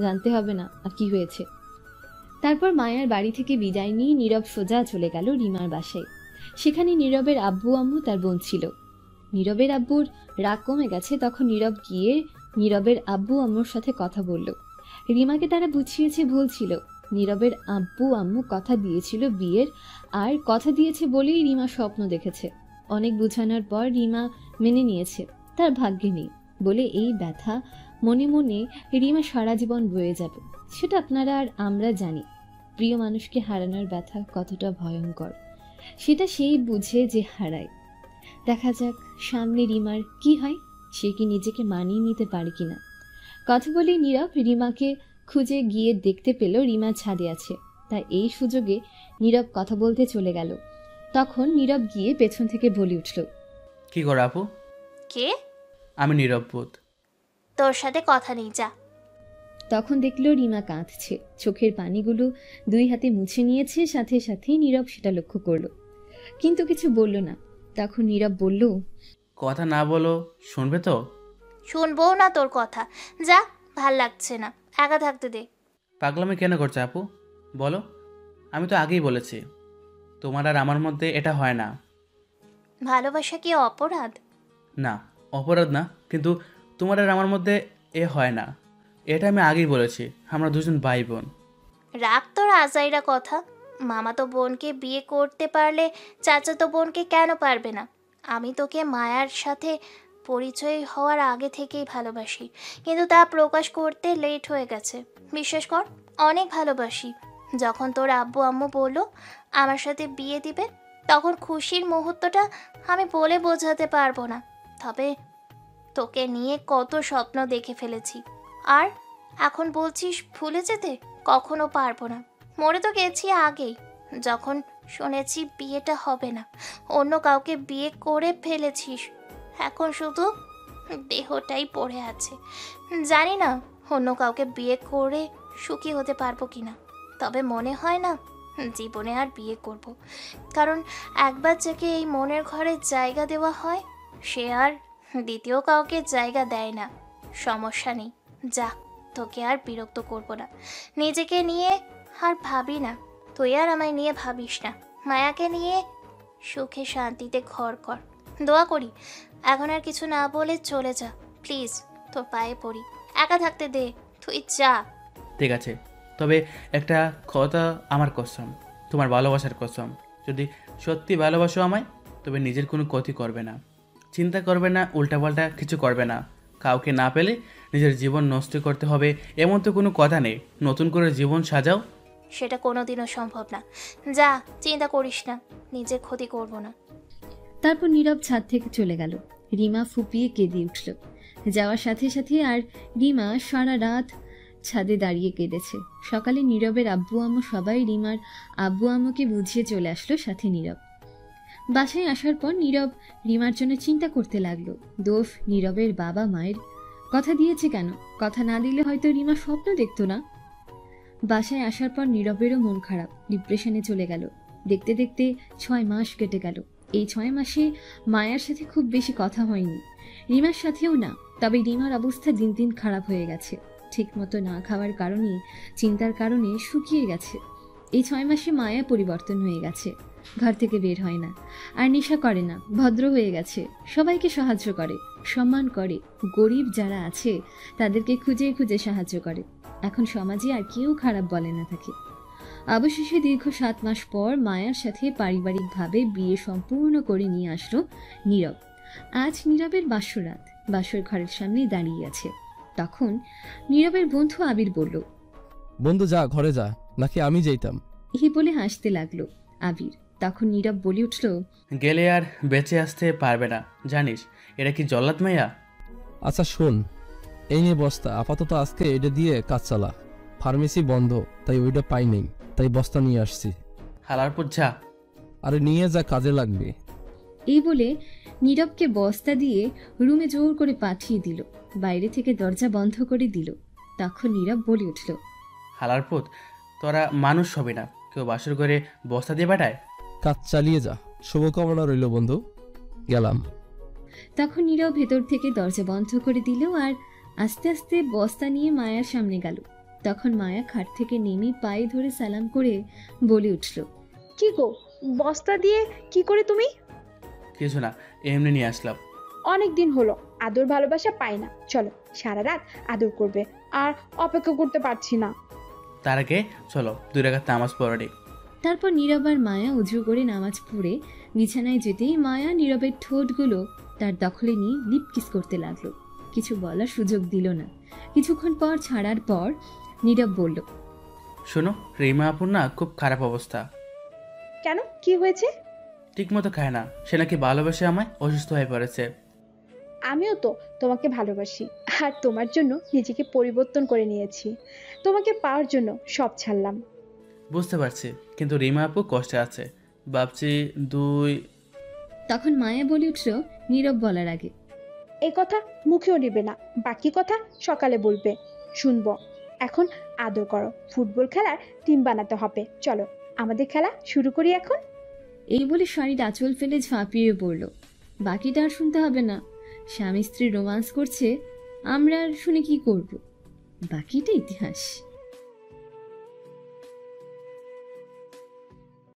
জানতে হবে না আর কি হয়েছে। তারপর মায়ার বাড়ি থেকে বিদায় নিয়ে নীরব সোজা চলে গেল রিমার বাসায়। সেখানে নীরবের আব্বু আম্মু তার বোন ছিল। নীরবের আব্বুর রাগ কমে গেছে। তখন নীরব গিয়ে নীরবের আব্বু আম্মুর সাথে কথা বলল। রিমাকে তারা বুঝিয়েছে ভুল ছিল। নীরবের আব্বু আম্মু কথা দিয়েছিল বিয়ের, আর কথা দিয়েছে বলেই রিমা স্বপ্ন দেখেছে। অনেক বোঝানোর পর রিমা মেনে নিয়েছে, তার ভাগ্যে নেই বলে এই ব্যথা মনে মনে রিমা সারা জীবন বয়ে যাবে। সেটা আপনারা আর আমরা জানি। প্রিয় মানুষকে হারানোর ব্যথা কতটা ভয়ঙ্কর সেটা সেই বুঝে যে হারায়। দেখা যাক সামনে রিমার কি হয়, সে কি নিজেকে মানিয়ে নিতে পারে কিনা। কথা বলে নীরব রিমাকে খুঁজে গিয়ে দেখতে পেল রিমা ছাদে আছে। তাই এই সুযোগে নীরব কথা বলতে চলে গেল। তখন নীরব গিয়ে পেছন থেকে বলে উঠল, কি করো আপু? কে? আমি নীরব বোধ। তোর সাথে কথা নেই, যা। তখন দেখল রিমা কাঁদছে, চোখের পানিগুলো দুই হাতে মুছে নিয়েছে। সাথে সাথে নীরব সেটা লক্ষ্য করলো, কিন্তু কিছু বলল না। তখন নীরব বলল, কথা না বলো শুনবে তো? শুনবো না তোর কথা, যা, ভাল লাগছে না, একা থাকতে দে। পাগলামি কেন করছো আপু বলো? আমি তো আগেই বলেছি তোমার আর আমার মধ্যে এটা হয় না। ভালোবাসা কি অপরাধ? না, অপরাধ না, কিন্তু তোমার আর আমার মধ্যে এ হয় না, এটা আমি আগেই বলেছি। আমরা দুজন ভাই বোন। রাগ তোর আজাইরা কথা। মামাতো বোনকে বিয়ে করতে পারলে চাচাতো বোনকে কেন পারবে না? আমি তোকে মায়ার সাথে পরিচয় হওয়ার আগে থেকেই ভালোবাসি, কিন্তু তা প্রকাশ করতে লেট হয়ে গেছে। বিশ্বাস কর, অনেক ভালোবাসি। যখন তোর আব্বু আম্মু বললো আমার সাথে বিয়ে দিবে, তখন খুশির মুহূর্তটা আমি বলে বোঝাতে পারবো না। তবে তোকে নিয়ে কত স্বপ্ন দেখে ফেলেছি, আর এখন বলছিস ভুলে যেতে? কখনো পারবো না। মরে তো গেছি আগেই, যখন শুনেছি বিয়েটা হবে না। অন্য কাউকে বিয়ে করে ফেলেছিস, এখন শুধু দেহটাই পড়ে আছে। জানি না অন্য কাউকে বিয়ে করে সুখী হতে পারবো কিনা, তবে মনে হয় না জীবনে আর বিয়ে করব। কারণ একবার যাকে এই মনের ঘরে জায়গা দেওয়া হয় সে আর দ্বিতীয় কাউকে জায়গা দেয় না। সমস্যা নেই, যা, তোকে আর বিরক্ত করব না। নিজেকে নিয়ে আর ভাবি না, তুই আর আমায় নিয়ে ভাবিস না। মায়াকে নিয়ে সুখে শান্তিতে ঘর কর। দোয়া করি এখন আর কিছু না বলে চলে যা প্লিজ, তোর পায়ে পড়ি, একা থাকতে দে, তুই যা। ঠিক আছে, তবে একটা কথা আমার কসম, তোমার ভালোবাসার কসম, যদি সত্যি ভালোবাসো আমায় তবে নিজের কোনো ক্ষতি করবে না, চিন্তা করবে না, উল্টাপাল্টা কিছু করবে না। কাউকে না পেলে নিজের জীবন নষ্ট করতে হবে এমন তো কোনো কথা নেই। নতুন করে জীবন সাজাও। সেটা কোনোদিনও সম্ভব না। যা, চিন্তা করিস না, নিজের ক্ষতি করব না। তারপর নীরব ছাদ থেকে চলে গেল। রিমা ফুপিয়ে কেঁদে উঠল। যাওয়ার সাথে সাথে আর রিমা সারা রাত ছাদে দাঁড়িয়ে কেঁদেছে। সকালে নীরবের আব্বু আম্মু সবাই রিমার আব্বু আম্মুকে বুঝিয়ে চলে আসলো, সাথে নীরব। বাসায় আসার পর নীরব রিমার জন্য চিন্তা করতে লাগলো। দোষ নীরবের বাবা মায়ের। কথা দিয়েছে কেন? কথা না দিলে হয়তো রিমা স্বপ্ন দেখতো না। বাসায় আসার পর নীরবেরও মন খারাপ, ডিপ্রেশনে চলে গেল। দেখতে দেখতে 6 মাস কেটে গেল। এই 6 মাসে মায়ার সাথে খুব বেশি কথা হয়নি, রিমার সাথেও না। তবে রিমার অবস্থা দিন দিন খারাপ হয়ে গেছে। ঠিক মতো না খাওয়ার কারণে, চিন্তার কারণে শুকিয়ে গেছে। এই 6 মাসে মায়া পরিবর্তন হয়ে গেছে। ঘর থেকে বের হয় না, আর নেশা করে না, ভদ্র হয়ে গেছে। সবাইকে সাহায্য করে, সম্মান করে। গরিব যারা আছে তাদেরকে খুঁজে খুঁজে সাহায্য করে। এখন সমাজে আর কেউ খারাপ বলে না তাকে। অবশেষে দীর্ঘ 7 মাস পর মায়ার সাথে পারিবারিকভাবে বিয়ে সম্পূর্ণ করে নিয়ে আসলো নীরব। আজ নীরবের বাসরাত। বাসর ঘরের সামনে দাঁড়িয়ে আছে। তখন নীরবের বন্ধু আবির বলল, বন্ধু যা, ঘরে যা, নাকি আমি যেতাম? এই বলে হাসতে লাগলো আবির। তখন নীরব বলে উঠল, গেলে আর বেঁচে আসতে পারবে না, জানিস এটা কি জল্লাদ মাইয়া? আচ্ছা শোন, এই নিয়ে বস্তা, আপাতত আজকে এটা দিয়ে কাজ চালা। ফার্মেসি বন্ধ, তাই ওইটা পাই নেই, তাই বস্তা নিয়ে আসছি। হালার পর যা। আরে নিয়ে যা, কাজে লাগবে। এই বলে নীরবকে বস্তা দিয়ে রুমে জোর করে পাঠিয়ে দিল। বাইরে থেকে দরজা বন্ধ করে দিল। তখন নীরব বলে উঠল, হালার পুত, তোরা মানুষ হবে না, কেউ বাসর করে বস্তা দিয়ে পাঠায়? কাজ চালিয়ে যা, শুভকামনা রইল বন্ধু, গেলাম। তখন নীরব ভেতর থেকে দরজা বন্ধ করে দিল আর আস্তে আস্তে বস্তা নিয়ে মায়ার সামনে গেল। তখন মায়া খাট থেকে নেমে পায়ে ধরে সালাম করে বলে উঠল, কি গো, বস্তা দিয়ে কি করে তুমি? কিছু না, এমনি নিয়ে আসলাম। অনেক দিন হলো আদর ভালোবাসা পাই না, চলো সারা রাত আদর করবে। আর অপেক্ষা করতে পারছি না। তার আগে চলো 2 রাকাত নামাজ পড়ে নিই। তারপর নীরব আর মায়া উজু করে নামাজ পড়ে বিছানায় যেতেই মায়া নীরবের ঠোঁটগুলো তার দখলে নিয়ে লিপ কিস করতে লাগলো। কিছু বলার সুযোগ দিল না। কিছুক্ষণ পর ছাড়ার পর নীরব বলল, শোনো, রিমা আপুর না খুব খারাপ অবস্থা। কেন, কি হয়েছে? ঠিক মতো খায় না, সে নাকি ভালোবেসে আমায় অসুস্থ হয়ে পড়েছে। আমিও তো তোমাকে ভালোবাসি, আর তোমার জন্য নিজেকে পরিবর্তন করে নিয়েছি। তোমাকে পাওয়ার জন্য সব ছাড়লাম। বুঝতে পারছি, কিন্তু রিমা আপু কষ্টে আছে, ভাবছি 2। তখন মায়া বলে উঠল নীরব বলার আগে, এই কথা মুখেও নেবে না, বাকি কথা সকালে বলবে, শুনবো। এখন আদর করো, ফুটবল খেলার টিম বানাতে হবে। চলো আমাদের খেলা শুরু করি এখন। এই বলে শাড়ির আঁচল ফেলে ঝাঁপিয়ে পড়ল। বাকিটা আর শুনতে হবে না। স্বামী স্ত্রী রোমান্স করছে, আমরা আর শুনে কি করব? বাকিটা ইতিহাস।